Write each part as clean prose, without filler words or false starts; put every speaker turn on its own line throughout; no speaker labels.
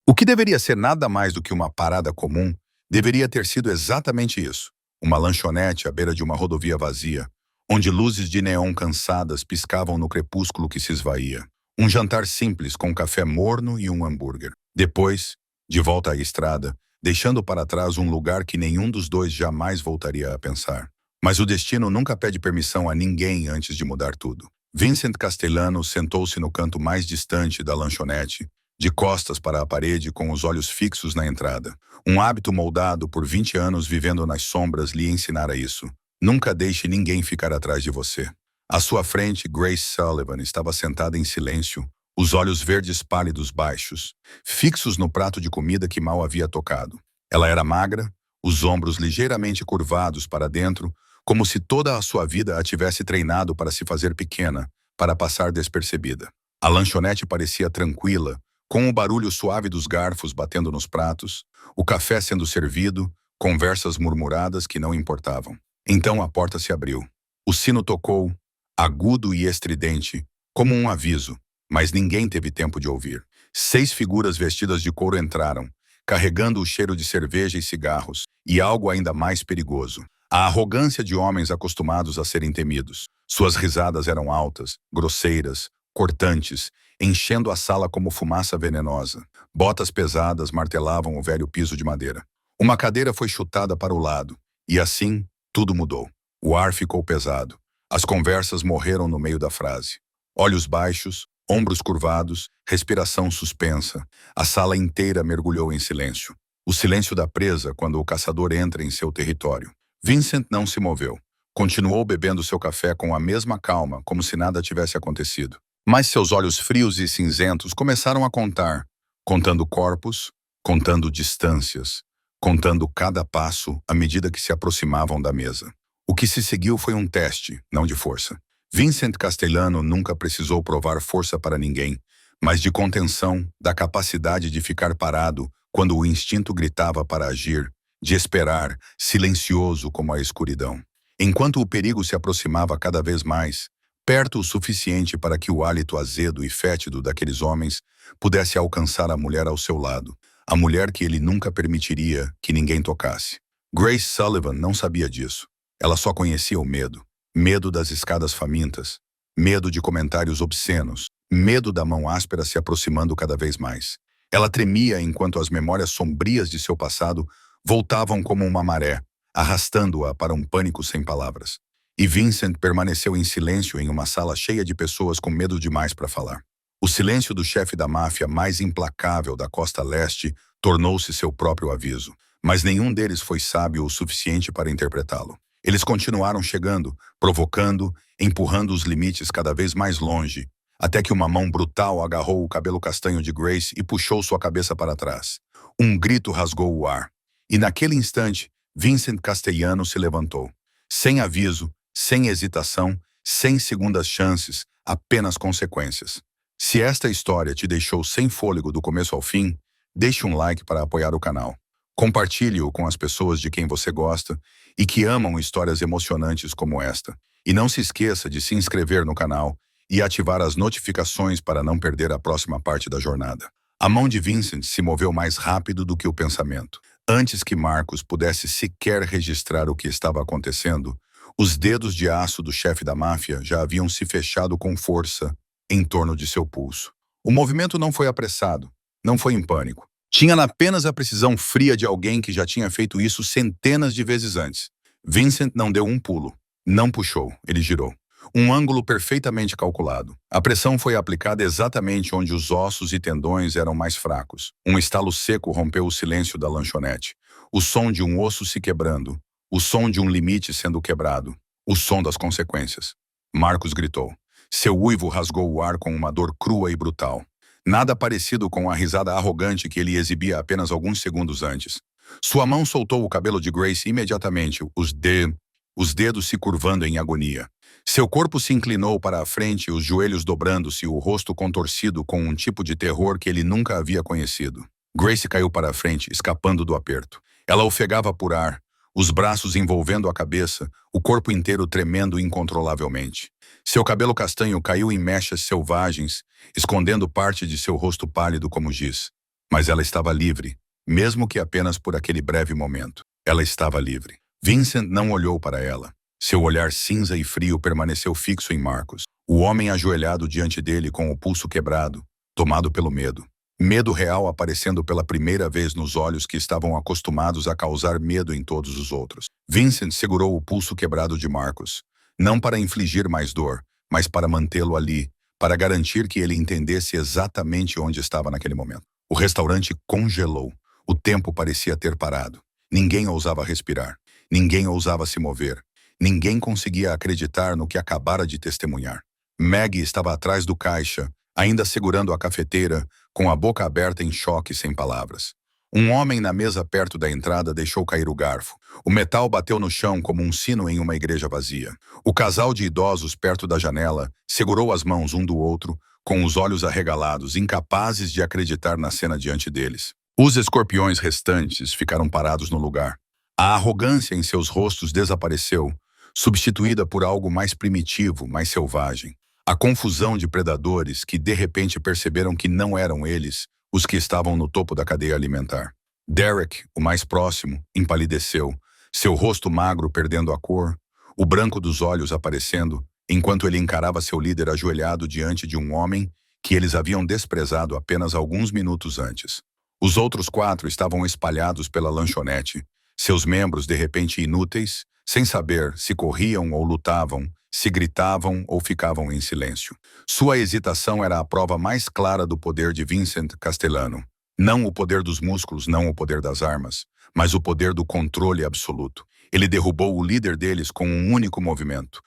O que deveria ser nada mais do que uma parada comum, deveria ter sido exatamente isso. Uma lanchonete à beira de uma rodovia vazia, onde luzes de neon cansadas piscavam no crepúsculo que se esvaía. Um jantar simples com um café morno e um hambúrguer. Depois, de volta à estrada, deixando para trás um lugar que nenhum dos dois jamais voltaria a pensar. Mas o destino nunca pede permissão a ninguém antes de mudar tudo. Vincent Castellano sentou-se no canto mais distante da lanchonete, de costas para a parede com os olhos fixos na entrada. Um hábito moldado por 20 anos vivendo nas sombras lhe ensinara isso. Nunca deixe ninguém ficar atrás de você. À sua frente, Grace Sullivan estava sentada em silêncio, os olhos verdes pálidos baixos, fixos no prato de comida que mal havia tocado. Ela era magra, os ombros ligeiramente curvados para dentro, como se toda a sua vida a tivesse treinado para se fazer pequena, para passar despercebida. A lanchonete parecia tranquila, com o barulho suave dos garfos batendo nos pratos, o café sendo servido, conversas murmuradas que não importavam. Então a porta se abriu. O sino tocou, agudo e estridente, como um aviso, mas ninguém teve tempo de ouvir. 6 figuras vestidas de couro entraram, carregando o cheiro de cerveja e cigarros, e algo ainda mais perigoso. A arrogância de homens acostumados a serem temidos. Suas risadas eram altas, grosseiras, cortantes, enchendo a sala como fumaça venenosa. Botas pesadas martelavam o velho piso de madeira. Uma cadeira foi chutada para o lado, e assim, tudo mudou. O ar ficou pesado. As conversas morreram no meio da frase. Olhos baixos, ombros curvados, respiração suspensa. A sala inteira mergulhou em silêncio. O silêncio da presa quando o caçador entra em seu território. Vincent não se moveu. Continuou bebendo seu café com a mesma calma, como se nada tivesse acontecido. Mas seus olhos frios e cinzentos começaram a contar, contando corpos, contando distâncias, contando cada passo à medida que se aproximavam da mesa. O que se seguiu foi um teste, não de força. Vincent Castellano nunca precisou provar força para ninguém, mas de contenção, da capacidade de ficar parado quando o instinto gritava para agir, de esperar, silencioso como a escuridão. Enquanto o perigo se aproximava cada vez mais, perto o suficiente para que o hálito azedo e fétido daqueles homens pudesse alcançar a mulher ao seu lado, a mulher que ele nunca permitiria que ninguém tocasse. Grace Sullivan não sabia disso. Ela só conhecia o medo. Medo das escadas famintas, medo de comentários obscenos, medo da mão áspera se aproximando cada vez mais. Ela tremia enquanto as memórias sombrias de seu passado voltavam como uma maré, arrastando-a para um pânico sem palavras. E Vincent permaneceu em silêncio em uma sala cheia de pessoas com medo demais para falar. O silêncio do chefe da máfia mais implacável da costa leste tornou-se seu próprio aviso, mas nenhum deles foi sábio o suficiente para interpretá-lo. Eles continuaram chegando, provocando, empurrando os limites cada vez mais longe, até que uma mão brutal agarrou o cabelo castanho de Grace e puxou sua cabeça para trás. Um grito rasgou o ar. E naquele instante, Vincent Castellano se levantou. Sem aviso, sem hesitação, sem segundas chances, apenas consequências. Se esta história te deixou sem fôlego do começo ao fim, deixe um like para apoiar o canal. Compartilhe-o com as pessoas de quem você gosta e que amam histórias emocionantes como esta. E não se esqueça de se inscrever no canal e ativar as notificações para não perder a próxima parte da jornada. A mão de Vincent se moveu mais rápido do que o pensamento. Antes que Marcos pudesse sequer registrar o que estava acontecendo, os dedos de aço do chefe da máfia já haviam se fechado com força em torno de seu pulso. O movimento não foi apressado, não foi em pânico. Tinha apenas a precisão fria de alguém que já tinha feito isso centenas de vezes antes. Vincent não deu um pulo, não puxou, ele girou. Um ângulo perfeitamente calculado. A pressão foi aplicada exatamente onde os ossos e tendões eram mais fracos. Um estalo seco rompeu o silêncio da lanchonete. O som de um osso se quebrando. O som de um limite sendo quebrado. O som das consequências. Marcos gritou. Seu uivo rasgou o ar com uma dor crua e brutal. Nada parecido com a risada arrogante que ele exibia apenas alguns segundos antes. Sua mão soltou o cabelo de Grace imediatamente, os dedos se curvando em agonia. Seu corpo se inclinou para a frente, os joelhos dobrando-se, o rosto contorcido com um tipo de terror que ele nunca havia conhecido. Grace caiu para a frente, escapando do aperto. Ela ofegava por ar, os braços envolvendo a cabeça, o corpo inteiro tremendo incontrolavelmente. Seu cabelo castanho caiu em mechas selvagens, escondendo parte de seu rosto pálido como giz. Mas ela estava livre, mesmo que apenas por aquele breve momento. Ela estava livre. Vincent não olhou para ela. Seu olhar cinza e frio permaneceu fixo em Marcus, o homem ajoelhado diante dele com o pulso quebrado, tomado pelo medo. Medo real aparecendo pela primeira vez nos olhos que estavam acostumados a causar medo em todos os outros. Vincent segurou o pulso quebrado de Marcus, não para infligir mais dor, mas para mantê-lo ali, para garantir que ele entendesse exatamente onde estava naquele momento. O restaurante congelou. O tempo parecia ter parado. Ninguém ousava respirar. Ninguém ousava se mover. Ninguém conseguia acreditar no que acabara de testemunhar. Maggie estava atrás do caixa, ainda segurando a cafeteira, com a boca aberta em choque sem palavras. Um homem na mesa perto da entrada deixou cair o garfo. O metal bateu no chão como um sino em uma igreja vazia. O casal de idosos perto da janela segurou as mãos um do outro, com os olhos arregalados, incapazes de acreditar na cena diante deles. Os escorpiões restantes ficaram parados no lugar. A arrogância em seus rostos desapareceu, substituída por algo mais primitivo, mais selvagem. A confusão de predadores que de repente perceberam que não eram eles os que estavam no topo da cadeia alimentar. Derek, o mais próximo, empalideceu, seu rosto magro perdendo a cor, o branco dos olhos aparecendo, enquanto ele encarava seu líder ajoelhado diante de um homem que eles haviam desprezado apenas alguns minutos antes. Os outros 4 estavam espalhados pela lanchonete, seus membros de repente inúteis, sem saber se corriam ou lutavam, se gritavam ou ficavam em silêncio. Sua hesitação era a prova mais clara do poder de Vincent Castellano. Não o poder dos músculos, não o poder das armas, mas o poder do controle absoluto. Ele derrubou o líder deles com um único movimento,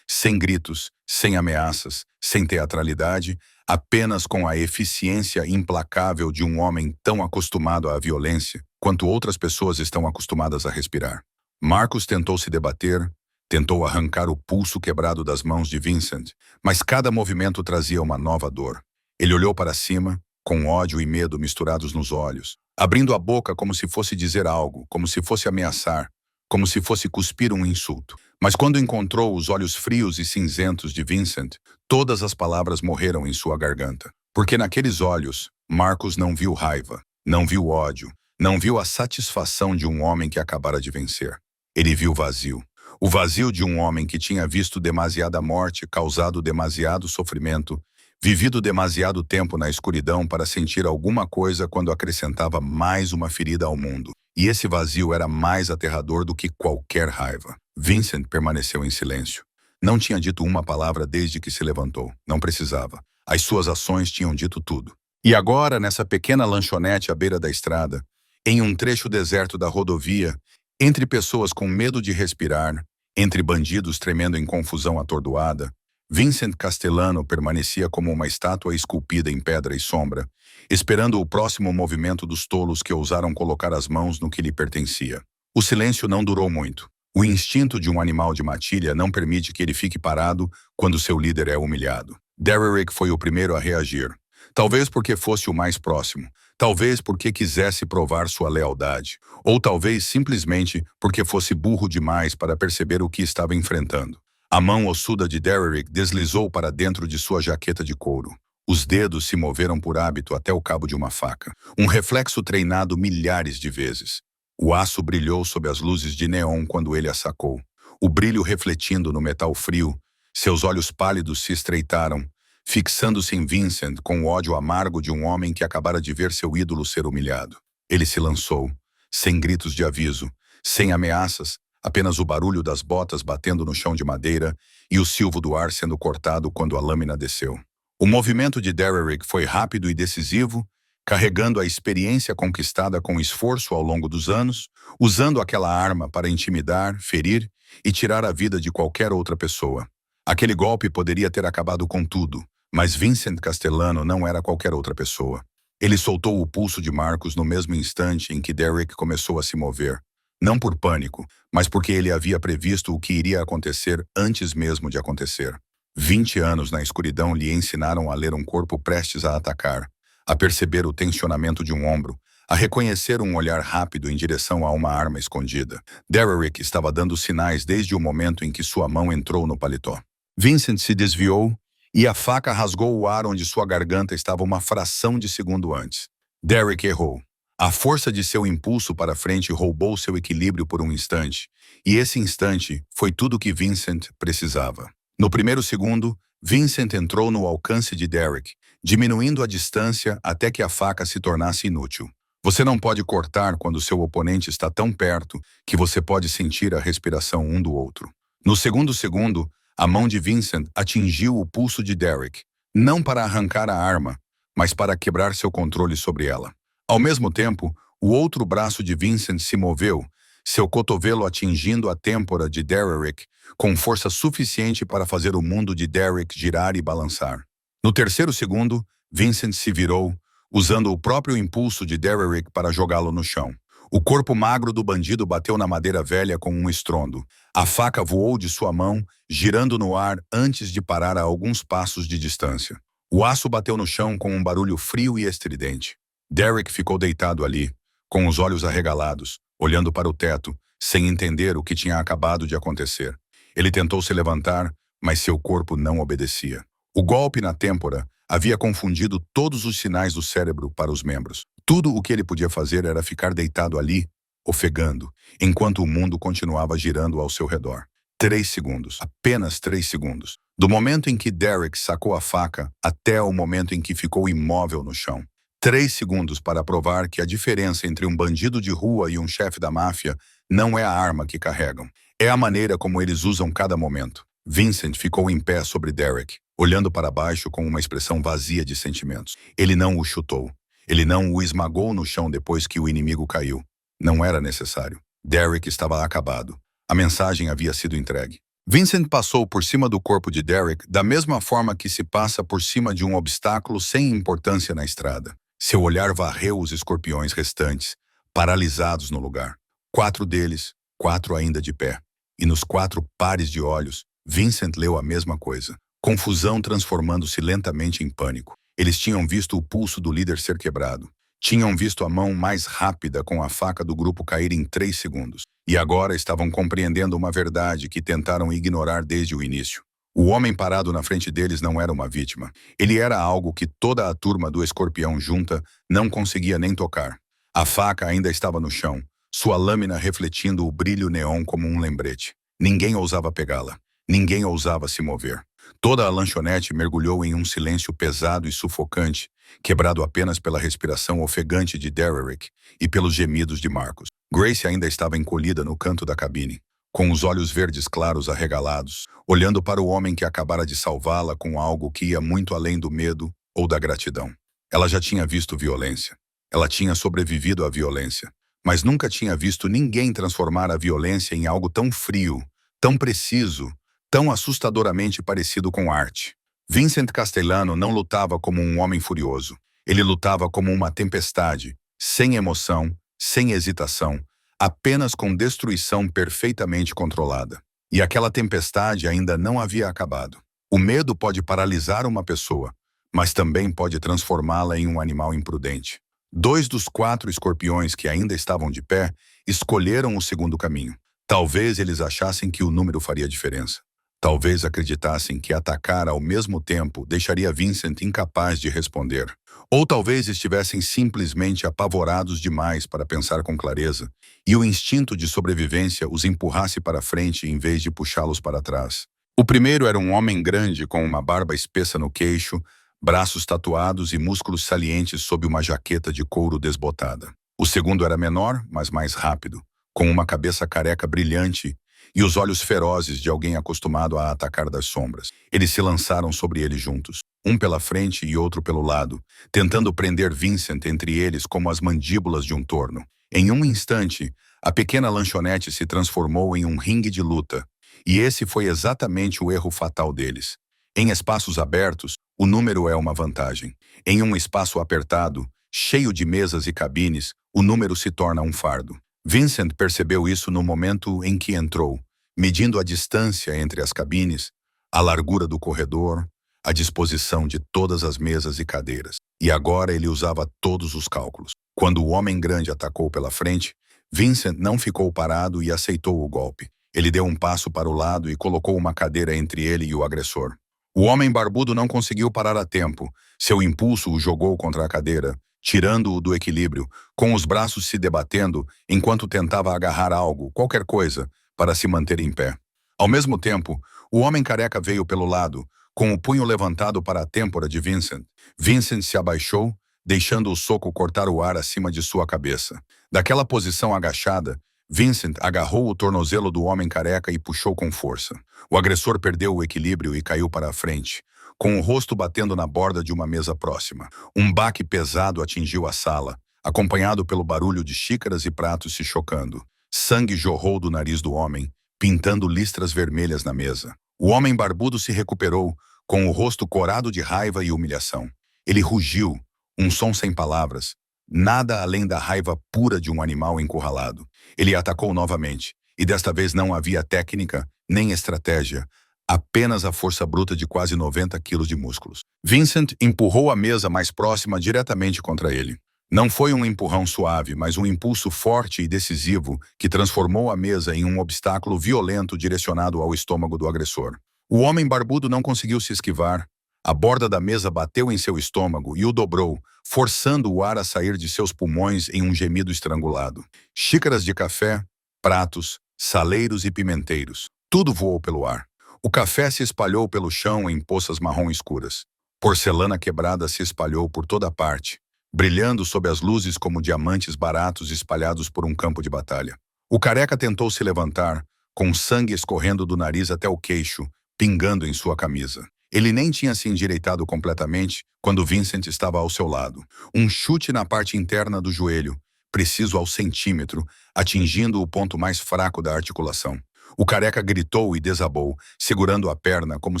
sem gritos, sem ameaças, sem teatralidade, apenas com a eficiência implacável de um homem tão acostumado à violência quanto outras pessoas estão acostumadas a respirar. Marcus tentou se debater, tentou arrancar o pulso quebrado das mãos de Vincent, mas cada movimento trazia uma nova dor. Ele olhou para cima, com ódio e medo misturados nos olhos, abrindo a boca como se fosse dizer algo, como se fosse ameaçar, como se fosse cuspir um insulto. Mas quando encontrou os olhos frios e cinzentos de Vincent, todas as palavras morreram em sua garganta. Porque naqueles olhos, Marcus não viu raiva, não viu ódio, não viu a satisfação de um homem que acabara de vencer. Ele viu vazio. O vazio de um homem que tinha visto demasiada morte, causado demasiado sofrimento, vivido demasiado tempo na escuridão para sentir alguma coisa quando acrescentava mais uma ferida ao mundo. E esse vazio era mais aterrador do que qualquer raiva. Vincent permaneceu em silêncio. Não tinha dito uma palavra desde que se levantou. Não precisava. As suas ações tinham dito tudo. E agora, nessa pequena lanchonete à beira da estrada, em um trecho deserto da rodovia, entre pessoas com medo de respirar, entre bandidos tremendo em confusão atordoada, Vincent Castellano permanecia como uma estátua esculpida em pedra e sombra, esperando o próximo movimento dos tolos que ousaram colocar as mãos no que lhe pertencia. O silêncio não durou muito. O instinto de um animal de matilha não permite que ele fique parado quando seu líder é humilhado. Derek foi o primeiro a reagir. Talvez porque fosse o mais próximo. Talvez porque quisesse provar sua lealdade. Ou talvez simplesmente porque fosse burro demais para perceber o que estava enfrentando. A mão ossuda de Derek deslizou para dentro de sua jaqueta de couro. Os dedos se moveram por hábito até o cabo de uma faca. Um reflexo treinado milhares de vezes. O aço brilhou sob as luzes de neon quando ele a sacou. O brilho refletindo no metal frio. Seus olhos pálidos se estreitaram, fixando-se em Vincent com o ódio amargo de um homem que acabara de ver seu ídolo ser humilhado. Ele se lançou, sem gritos de aviso, sem ameaças, apenas o barulho das botas batendo no chão de madeira e o silvo do ar sendo cortado quando a lâmina desceu. O movimento de Derek foi rápido e decisivo, carregando a experiência conquistada com esforço ao longo dos anos, usando aquela arma para intimidar, ferir e tirar a vida de qualquer outra pessoa. Aquele golpe poderia ter acabado com tudo, mas Vincent Castellano não era qualquer outra pessoa. Ele soltou o pulso de Marcus no mesmo instante em que Derek começou a se mover. Não por pânico, mas porque ele havia previsto o que iria acontecer antes mesmo de acontecer. 20 anos na escuridão lhe ensinaram a ler um corpo prestes a atacar, a perceber o tensionamento de um ombro, a reconhecer um olhar rápido em direção a uma arma escondida. Derek estava dando sinais desde o momento em que sua mão entrou no paletó. Vincent se desviou e a faca rasgou o ar onde sua garganta estava uma fração de segundo antes. Derek errou. A força de seu impulso para frente roubou seu equilíbrio por um instante, e esse instante foi tudo que Vincent precisava. No primeiro segundo, Vincent entrou no alcance de Derek, diminuindo a distância até que a faca se tornasse inútil. Você não pode cortar quando seu oponente está tão perto que você pode sentir a respiração um do outro. No segundo segundo, a mão de Vincent atingiu o pulso de Derek, não para arrancar a arma, mas para quebrar seu controle sobre ela. Ao mesmo tempo, o outro braço de Vincent se moveu, seu cotovelo atingindo a têmpora de Derek com força suficiente para fazer o mundo de Derek girar e balançar. No terceiro segundo, Vincent se virou, usando o próprio impulso de Derek para jogá-lo no chão. O corpo magro do bandido bateu na madeira velha com um estrondo. A faca voou de sua mão, girando no ar antes de parar a alguns passos de distância. O aço bateu no chão com um barulho frio e estridente. Derek ficou deitado ali, com os olhos arregalados, olhando para o teto, sem entender o que tinha acabado de acontecer. Ele tentou se levantar, mas seu corpo não obedecia. O golpe na têmpora havia confundido todos os sinais do cérebro para os membros. Tudo o que ele podia fazer era ficar deitado ali, ofegando, enquanto o mundo continuava girando ao seu redor. 3 segundos, apenas 3 segundos. Do momento em que Derek sacou a faca até o momento em que ficou imóvel no chão. 3 segundos para provar que a diferença entre um bandido de rua e um chefe da máfia não é a arma que carregam. É a maneira como eles usam cada momento. Vincent ficou em pé sobre Derek, olhando para baixo com uma expressão vazia de sentimentos. Ele não o chutou. Ele não o esmagou no chão depois que o inimigo caiu. Não era necessário. Derek estava acabado. A mensagem havia sido entregue. Vincent passou por cima do corpo de Derek da mesma forma que se passa por cima de um obstáculo sem importância na estrada. Seu olhar varreu os escorpiões restantes, paralisados no lugar. 4 deles, 4 ainda de pé. E nos 4 pares de olhos, Vincent leu a mesma coisa. Confusão transformando-se lentamente em pânico. Eles tinham visto o pulso do líder ser quebrado. Tinham visto a mão mais rápida com a faca do grupo cair em 3 segundos. E agora estavam compreendendo uma verdade que tentaram ignorar desde o início. O homem parado na frente deles não era uma vítima. Ele era algo que toda a turma do escorpião junta não conseguia nem tocar. A faca ainda estava no chão, sua lâmina refletindo o brilho neon como um lembrete. Ninguém ousava pegá-la. Ninguém ousava se mover. Toda a lanchonete mergulhou em um silêncio pesado e sufocante, quebrado apenas pela respiração ofegante de Derek e pelos gemidos de Marcus. Grace ainda estava encolhida no canto da cabine, com os olhos verdes claros arregalados, olhando para o homem que acabara de salvá-la com algo que ia muito além do medo ou da gratidão. Ela já tinha visto violência. Ela tinha sobrevivido à violência, mas nunca tinha visto ninguém transformar a violência em algo tão frio, tão preciso, tão assustadoramente parecido com arte. Vincent Castellano não lutava como um homem furioso. Ele lutava como uma tempestade, sem emoção, sem hesitação, apenas com destruição perfeitamente controlada. E aquela tempestade ainda não havia acabado. O medo pode paralisar uma pessoa, mas também pode transformá-la em um animal imprudente. 2 dos 4 escorpiões que ainda estavam de pé escolheram o segundo caminho. Talvez eles achassem que o número faria diferença. Talvez acreditassem que atacar ao mesmo tempo deixaria Vincent incapaz de responder. Ou talvez estivessem simplesmente apavorados demais para pensar com clareza, e o instinto de sobrevivência os empurrasse para frente em vez de puxá-los para trás. O primeiro era um homem grande com uma barba espessa no queixo, braços tatuados e músculos salientes sob uma jaqueta de couro desbotada. O segundo era menor, mas mais rápido, com uma cabeça careca brilhante e os olhos ferozes de alguém acostumado a atacar das sombras. Eles se lançaram sobre ele juntos, um pela frente e outro pelo lado, tentando prender Vincent entre eles como as mandíbulas de um torno. Em um instante, a pequena lanchonete se transformou em um ringue de luta, e esse foi exatamente o erro fatal deles. Em espaços abertos, o número é uma vantagem. Em um espaço apertado, cheio de mesas e cabines, o número se torna um fardo. Vincent percebeu isso no momento em que entrou, medindo a distância entre as cabines, a largura do corredor, a disposição de todas as mesas e cadeiras. E agora ele usava todos os cálculos. Quando o homem grande atacou pela frente, Vincent não ficou parado e aceitou o golpe. Ele deu um passo para o lado e colocou uma cadeira entre ele e o agressor. O homem barbudo não conseguiu parar a tempo. Seu impulso o jogou contra a cadeira, tirando-o do equilíbrio, com os braços se debatendo enquanto tentava agarrar algo, qualquer coisa, para se manter em pé. Ao mesmo tempo, o homem careca veio pelo lado, com o punho levantado para a têmpora de Vincent. Vincent se abaixou, deixando o soco cortar o ar acima de sua cabeça. Daquela posição agachada, Vincent agarrou o tornozelo do homem careca e puxou com força. O agressor perdeu o equilíbrio e caiu para a frente, com o rosto batendo na borda de uma mesa próxima. Um baque pesado atingiu a sala, acompanhado pelo barulho de xícaras e pratos se chocando. Sangue jorrou do nariz do homem, pintando listras vermelhas na mesa. O homem barbudo se recuperou, com o rosto corado de raiva e humilhação. Ele rugiu, um som sem palavras, nada além da raiva pura de um animal encurralado. Ele atacou novamente, e desta vez não havia técnica nem estratégia, apenas a força bruta de quase 90 quilos de músculos. Vincent empurrou a mesa mais próxima diretamente contra ele. Não foi um empurrão suave, mas um impulso forte e decisivo que transformou a mesa em um obstáculo violento direcionado ao estômago do agressor. O homem barbudo não conseguiu se esquivar. A borda da mesa bateu em seu estômago e o dobrou, forçando o ar a sair de seus pulmões em um gemido estrangulado. Xícaras de café, pratos, saleiros e pimenteiros. Tudo voou pelo ar. O café se espalhou pelo chão em poças marrom escuras. Porcelana quebrada se espalhou por toda parte, brilhando sob as luzes como diamantes baratos espalhados por um campo de batalha. O careca tentou se levantar, com sangue escorrendo do nariz até o queixo, pingando em sua camisa. Ele nem tinha se endireitado completamente quando Vincent estava ao seu lado. Um chute na parte interna do joelho, preciso ao centímetro, atingindo o ponto mais fraco da articulação. O careca gritou e desabou, segurando a perna como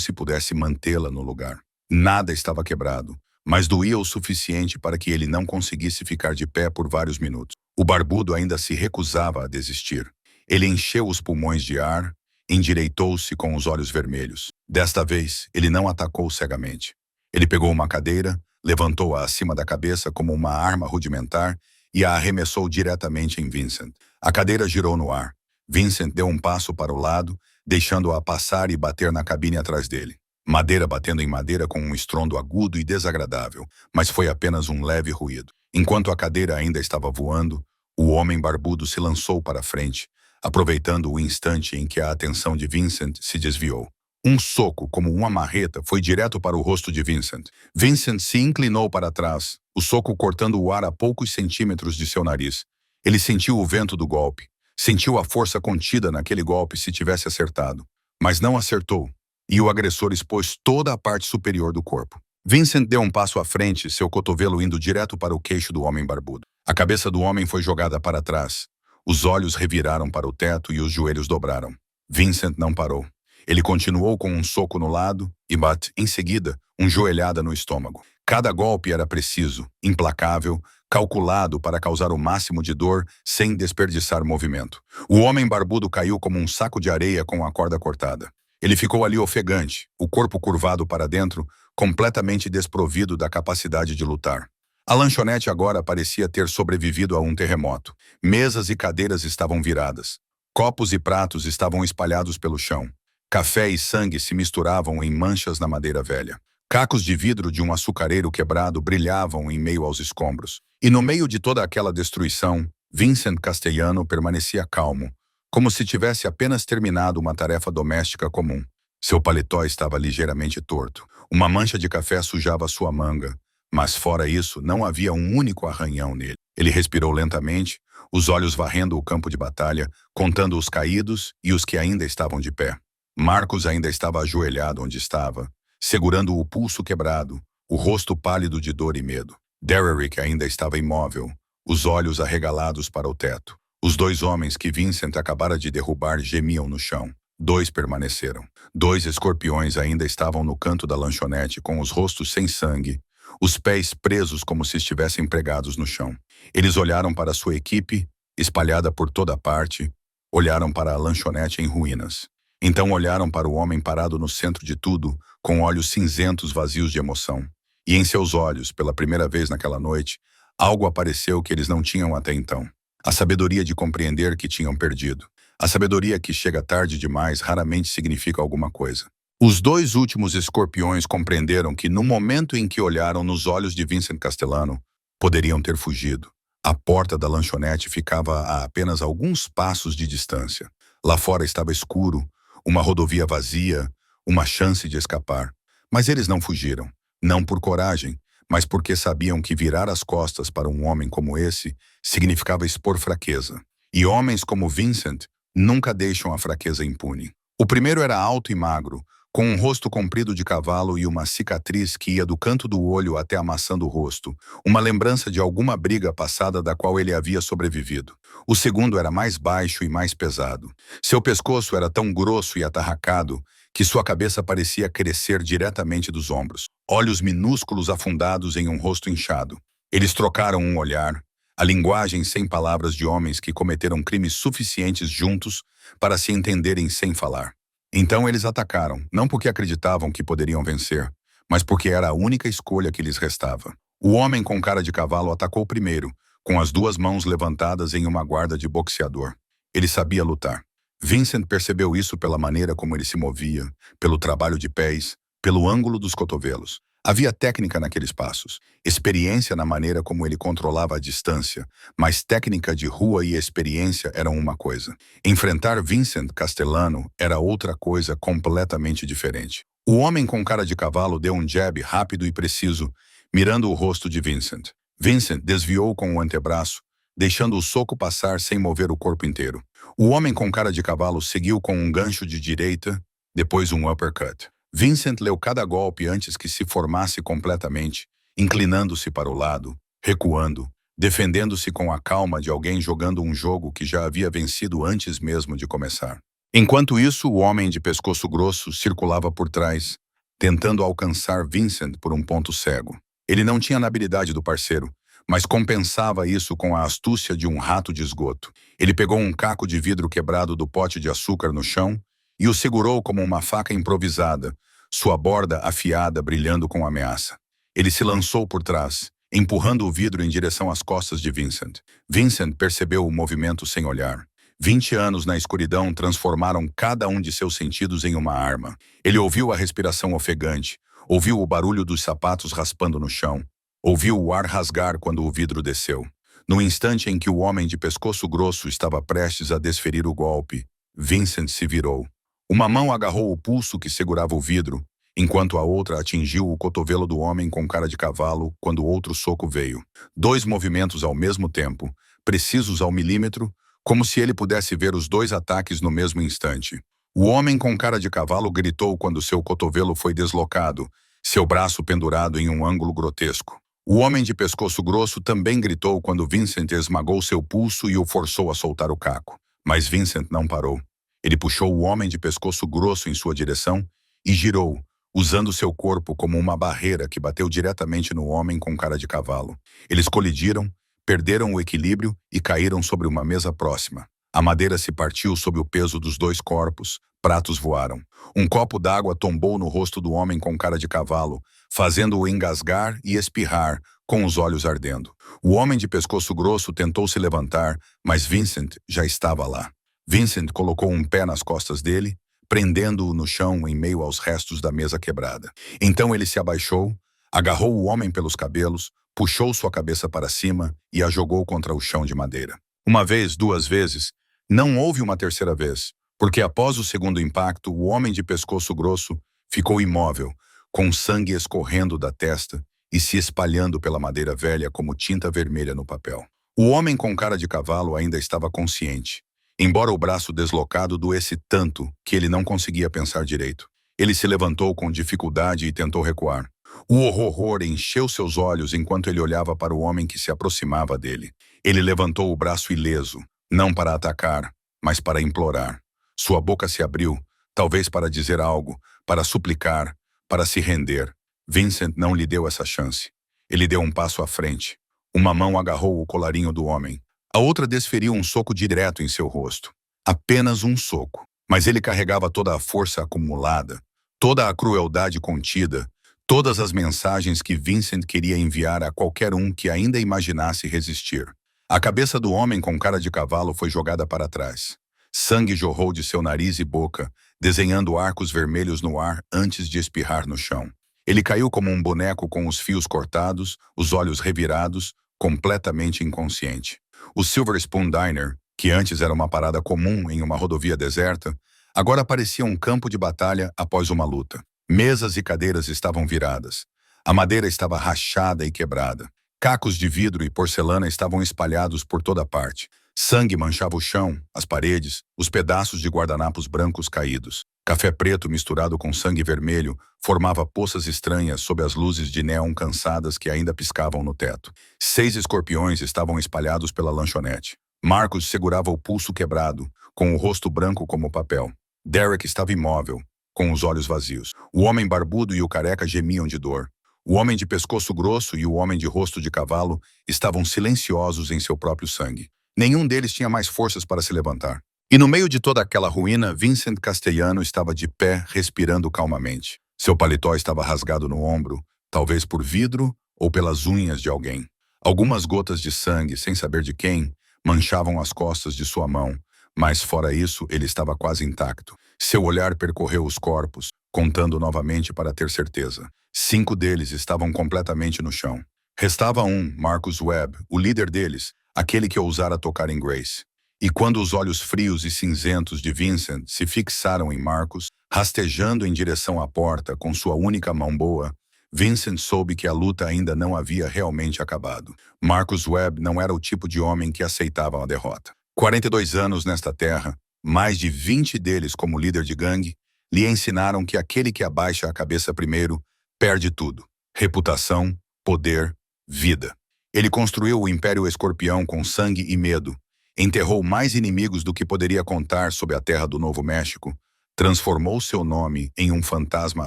se pudesse mantê-la no lugar. Nada estava quebrado, mas doía o suficiente para que ele não conseguisse ficar de pé por vários minutos. O barbudo ainda se recusava a desistir. Ele encheu os pulmões de ar, endireitou-se com os olhos vermelhos. Desta vez, ele não atacou cegamente. Ele pegou uma cadeira, levantou-a acima da cabeça como uma arma rudimentar e a arremessou diretamente em Vincent. A cadeira girou no ar. Vincent deu um passo para o lado, deixando-a passar e bater na cabine atrás dele. Madeira batendo em madeira com um estrondo agudo e desagradável, mas foi apenas um leve ruído. Enquanto a cadeira ainda estava voando, o homem barbudo se lançou para frente, aproveitando o instante em que a atenção de Vincent se desviou. Um soco, como uma marreta, foi direto para o rosto de Vincent. Vincent se inclinou para trás, o soco cortando o ar a poucos centímetros de seu nariz. Ele sentiu o vento do golpe, sentiu a força contida naquele golpe se tivesse acertado, mas não acertou, e o agressor expôs toda a parte superior do corpo. Vincent deu um passo à frente, seu cotovelo indo direto para o queixo do homem barbudo. A cabeça do homem foi jogada para trás. Os olhos reviraram para o teto e os joelhos dobraram. Vincent não parou. Ele continuou com um soco no lado e bate, em seguida, uma joelhada no estômago. Cada golpe era preciso, implacável, calculado para causar o máximo de dor sem desperdiçar movimento. O homem barbudo caiu como um saco de areia com a corda cortada. Ele ficou ali ofegante, o corpo curvado para dentro, completamente desprovido da capacidade de lutar. A lanchonete agora parecia ter sobrevivido a um terremoto. Mesas e cadeiras estavam viradas. Copos e pratos estavam espalhados pelo chão. Café e sangue se misturavam em manchas na madeira velha. Cacos de vidro de um açucareiro quebrado brilhavam em meio aos escombros. E no meio de toda aquela destruição, Vincent Castellano permanecia calmo, como se tivesse apenas terminado uma tarefa doméstica comum. Seu paletó estava ligeiramente torto. Uma mancha de café sujava sua manga, mas fora isso, não havia um único arranhão nele. Ele respirou lentamente, os olhos varrendo o campo de batalha, contando os caídos e os que ainda estavam de pé. Marcos ainda estava ajoelhado onde estava, segurando o pulso quebrado, o rosto pálido de dor e medo. Derrick ainda estava imóvel, os olhos arregalados para o teto. Os dois homens que Vincent acabara de derrubar gemiam no chão. 2 permaneceram. 2 escorpiões ainda estavam no canto da lanchonete com os rostos sem sangue, os pés presos como se estivessem pregados no chão. Eles olharam para sua equipe, espalhada por toda parte, olharam para a lanchonete em ruínas. Então olharam para o homem parado no centro de tudo, com olhos cinzentos vazios de emoção. E em seus olhos, pela primeira vez naquela noite, algo apareceu que eles não tinham até então. A sabedoria de compreender que tinham perdido. A sabedoria que chega tarde demais raramente significa alguma coisa. Os dois últimos escorpiões compreenderam que, no momento em que olharam nos olhos de Vincent Castellano, poderiam ter fugido. A porta da lanchonete ficava a apenas alguns passos de distância. Lá fora estava escuro, uma rodovia vazia, uma chance de escapar. Mas eles não fugiram, não por coragem, mas porque sabiam que virar as costas para um homem como esse significava expor fraqueza. E homens como Vincent nunca deixam a fraqueza impune. O primeiro era alto e magro, com um rosto comprido de cavalo e uma cicatriz que ia do canto do olho até a maçã do rosto, uma lembrança de alguma briga passada da qual ele havia sobrevivido. O segundo era mais baixo e mais pesado. Seu pescoço era tão grosso e atarracado que sua cabeça parecia crescer diretamente dos ombros. Olhos minúsculos afundados em um rosto inchado. Eles trocaram um olhar, a linguagem sem palavras de homens que cometeram crimes suficientes juntos para se entenderem sem falar. Então eles atacaram, não porque acreditavam que poderiam vencer, mas porque era a única escolha que lhes restava. O homem com cara de cavalo atacou primeiro, com as duas mãos levantadas em uma guarda de boxeador. Ele sabia lutar. Vincent percebeu isso pela maneira como ele se movia, pelo trabalho de pés, pelo ângulo dos cotovelos. Havia técnica naqueles passos, experiência na maneira como ele controlava a distância, mas técnica de rua e experiência eram uma coisa. Enfrentar Vincent Castellano era outra coisa completamente diferente. O homem com cara de cavalo deu um jab rápido e preciso, mirando o rosto de Vincent. Vincent desviou com o antebraço, deixando o soco passar sem mover o corpo inteiro. O homem com cara de cavalo seguiu com um gancho de direita, depois um uppercut. Vincent leu cada golpe antes que se formasse completamente, inclinando-se para o lado, recuando, defendendo-se com a calma de alguém jogando um jogo que já havia vencido antes mesmo de começar. Enquanto isso, o homem de pescoço grosso circulava por trás, tentando alcançar Vincent por um ponto cego. Ele não tinha na habilidade do parceiro, mas compensava isso com a astúcia de um rato de esgoto. Ele pegou um caco de vidro quebrado do pote de açúcar no chão e o segurou como uma faca improvisada, sua borda afiada brilhando com ameaça. Ele se lançou por trás, empurrando o vidro em direção às costas de Vincent. Vincent percebeu o movimento sem olhar. 20 anos na escuridão transformaram cada um de seus sentidos em uma arma. Ele ouviu a respiração ofegante, ouviu o barulho dos sapatos raspando no chão, ouviu o ar rasgar quando o vidro desceu. No instante em que o homem de pescoço grosso estava prestes a desferir o golpe, Vincent se virou. Uma mão agarrou o pulso que segurava o vidro, enquanto a outra atingiu o cotovelo do homem com cara de cavalo quando outro soco veio. 2 movimentos ao mesmo tempo, precisos ao milímetro, como se ele pudesse ver os 2 ataques no mesmo instante. O homem com cara de cavalo gritou quando seu cotovelo foi deslocado, seu braço pendurado em um ângulo grotesco. O homem de pescoço grosso também gritou quando Vincent esmagou seu pulso e o forçou a soltar o caco. Mas Vincent não parou. Ele puxou o homem de pescoço grosso em sua direção e girou, usando seu corpo como uma barreira que bateu diretamente no homem com cara de cavalo. Eles colidiram, perderam o equilíbrio e caíram sobre uma mesa próxima. A madeira se partiu sob o peso dos 2 corpos, pratos voaram. Um copo d'água tombou no rosto do homem com cara de cavalo, fazendo-o engasgar e espirrar, com os olhos ardendo. O homem de pescoço grosso tentou se levantar, mas Vincent já estava lá. Vincent colocou um pé nas costas dele, prendendo-o no chão em meio aos restos da mesa quebrada. Então ele se abaixou, agarrou o homem pelos cabelos, puxou sua cabeça para cima e a jogou contra o chão de madeira. Uma vez, 2 vezes, não houve uma terceira vez, porque após o segundo impacto, o homem de pescoço grosso ficou imóvel, com sangue escorrendo da testa e se espalhando pela madeira velha como tinta vermelha no papel. O homem com cara de cavalo ainda estava consciente, embora o braço deslocado doesse tanto que ele não conseguia pensar direito. Ele se levantou com dificuldade e tentou recuar. O horror encheu seus olhos enquanto ele olhava para o homem que se aproximava dele. Ele levantou o braço ileso, não para atacar, mas para implorar. Sua boca se abriu, talvez para dizer algo, para suplicar, para se render. Vincent não lhe deu essa chance. Ele deu um passo à frente. Uma mão agarrou o colarinho do homem. A outra desferiu um soco direto em seu rosto. Apenas um soco. Mas ele carregava toda a força acumulada, toda a crueldade contida, todas as mensagens que Vincent queria enviar a qualquer um que ainda imaginasse resistir. A cabeça do homem com cara de cavalo foi jogada para trás. Sangue jorrou de seu nariz e boca, desenhando arcos vermelhos no ar antes de espirrar no chão. Ele caiu como um boneco com os fios cortados, os olhos revirados, completamente inconsciente. O Silver Spoon Diner, que antes era uma parada comum em uma rodovia deserta, agora parecia um campo de batalha após uma luta. Mesas e cadeiras estavam viradas. A madeira estava rachada e quebrada. Cacos de vidro e porcelana estavam espalhados por toda parte. Sangue manchava o chão, as paredes, os pedaços de guardanapos brancos caídos. Café preto misturado com sangue vermelho formava poças estranhas sob as luzes de néon cansadas que ainda piscavam no teto. 6 escorpiões estavam espalhados pela lanchonete. Marcos segurava o pulso quebrado, com o rosto branco como papel. Derek estava imóvel, com os olhos vazios. O homem barbudo e o careca gemiam de dor. O homem de pescoço grosso e o homem de rosto de cavalo estavam silenciosos em seu próprio sangue. Nenhum deles tinha mais forças para se levantar. E no meio de toda aquela ruína, Vincent Castellano estava de pé, respirando calmamente. Seu paletó estava rasgado no ombro, talvez por vidro ou pelas unhas de alguém. Algumas gotas de sangue, sem saber de quem, manchavam as costas de sua mão, mas fora isso, ele estava quase intacto. Seu olhar percorreu os corpos, contando novamente para ter certeza. 5 deles estavam completamente no chão. Restava um, Marcus Webb, o líder deles, aquele que ousara tocar em Grace. E quando os olhos frios e cinzentos de Vincent se fixaram em Marcus, rastejando em direção à porta com sua única mão boa, Vincent soube que a luta ainda não havia realmente acabado. Marcus Webb não era o tipo de homem que aceitava a derrota. 42 anos nesta terra, mais de 20 deles como líder de gangue, lhe ensinaram que aquele que abaixa a cabeça primeiro perde tudo: reputação, poder, vida. Ele construiu o Império Escorpião com sangue e medo, enterrou mais inimigos do que poderia contar sob a terra do Novo México, transformou seu nome em um fantasma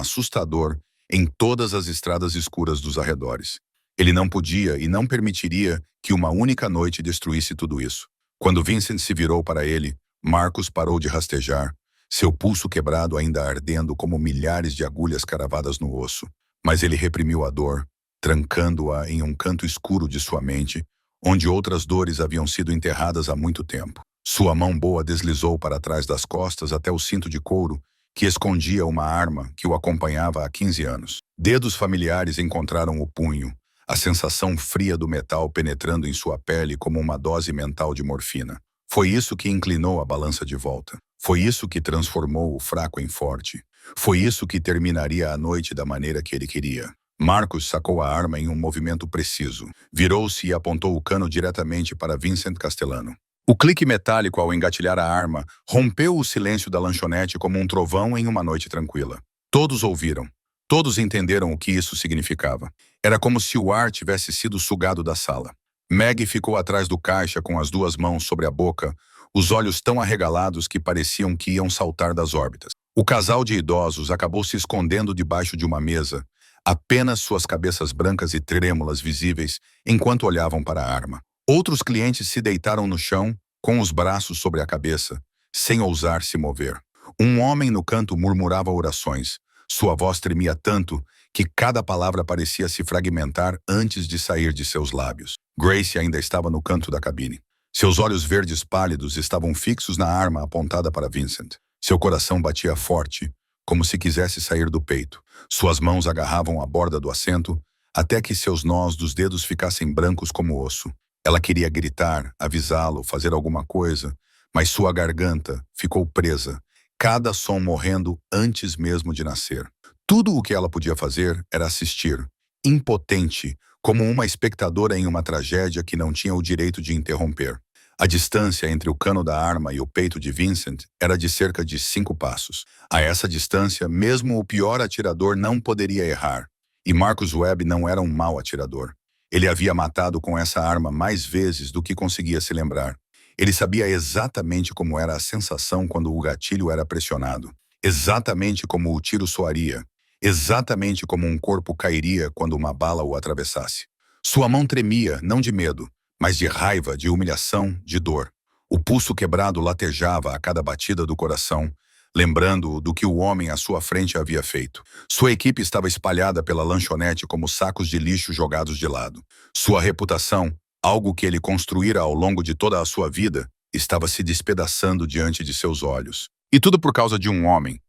assustador em todas as estradas escuras dos arredores. Ele não podia e não permitiria que uma única noite destruísse tudo isso. Quando Vincent se virou para ele, Marcus parou de rastejar, seu pulso quebrado ainda ardendo como milhares de agulhas cravadas no osso. Mas ele reprimiu a dor, trancando-a em um canto escuro de sua mente, onde outras dores haviam sido enterradas há muito tempo. Sua mão boa deslizou para trás das costas até o cinto de couro, que escondia uma arma que o acompanhava há 15 anos. Dedos familiares encontraram o punho, a sensação fria do metal penetrando em sua pele como uma dose mental de morfina. Foi isso que inclinou a balança de volta. Foi isso que transformou o fraco em forte. Foi isso que terminaria a noite da maneira que ele queria. Marcus sacou a arma em um movimento preciso. Virou-se e apontou o cano diretamente para Vincent Castellano. O clique metálico ao engatilhar a arma rompeu o silêncio da lanchonete como um trovão em uma noite tranquila. Todos ouviram. Todos entenderam o que isso significava. Era como se o ar tivesse sido sugado da sala. Maggie ficou atrás do caixa com as 2 mãos sobre a boca, os olhos tão arregalados que pareciam que iam saltar das órbitas. O casal de idosos acabou se escondendo debaixo de uma mesa, apenas suas cabeças brancas e trêmulas visíveis enquanto olhavam para a arma. Outros clientes se deitaram no chão, com os braços sobre a cabeça, sem ousar se mover. Um homem no canto murmurava orações. Sua voz tremia tanto que cada palavra parecia se fragmentar antes de sair de seus lábios. Grace ainda estava no canto da cabine. Seus olhos verdes pálidos estavam fixos na arma apontada para Vincent. Seu coração batia forte, como se quisesse sair do peito. Suas mãos agarravam a borda do assento, até que seus nós dos dedos ficassem brancos como osso. Ela queria gritar, avisá-lo, fazer alguma coisa, mas sua garganta ficou presa, cada som morrendo antes mesmo de nascer. Tudo o que ela podia fazer era assistir, impotente, como uma espectadora em uma tragédia que não tinha o direito de interromper. A distância entre o cano da arma e o peito de Vincent era de cerca de 5 passos. A essa distância, mesmo o pior atirador não poderia errar. E Marcus Webb não era um mau atirador. Ele havia matado com essa arma mais vezes do que conseguia se lembrar. Ele sabia exatamente como era a sensação quando o gatilho era pressionado. Exatamente como o tiro soaria. Exatamente como um corpo cairia quando uma bala o atravessasse. Sua mão tremia, não de medo, mas de raiva, de humilhação, de dor. O pulso quebrado latejava a cada batida do coração, lembrando-o do que o homem à sua frente havia feito. Sua equipe estava espalhada pela lanchonete como sacos de lixo jogados de lado. Sua reputação, algo que ele construíra ao longo de toda a sua vida, estava se despedaçando diante de seus olhos. E tudo por causa de um homem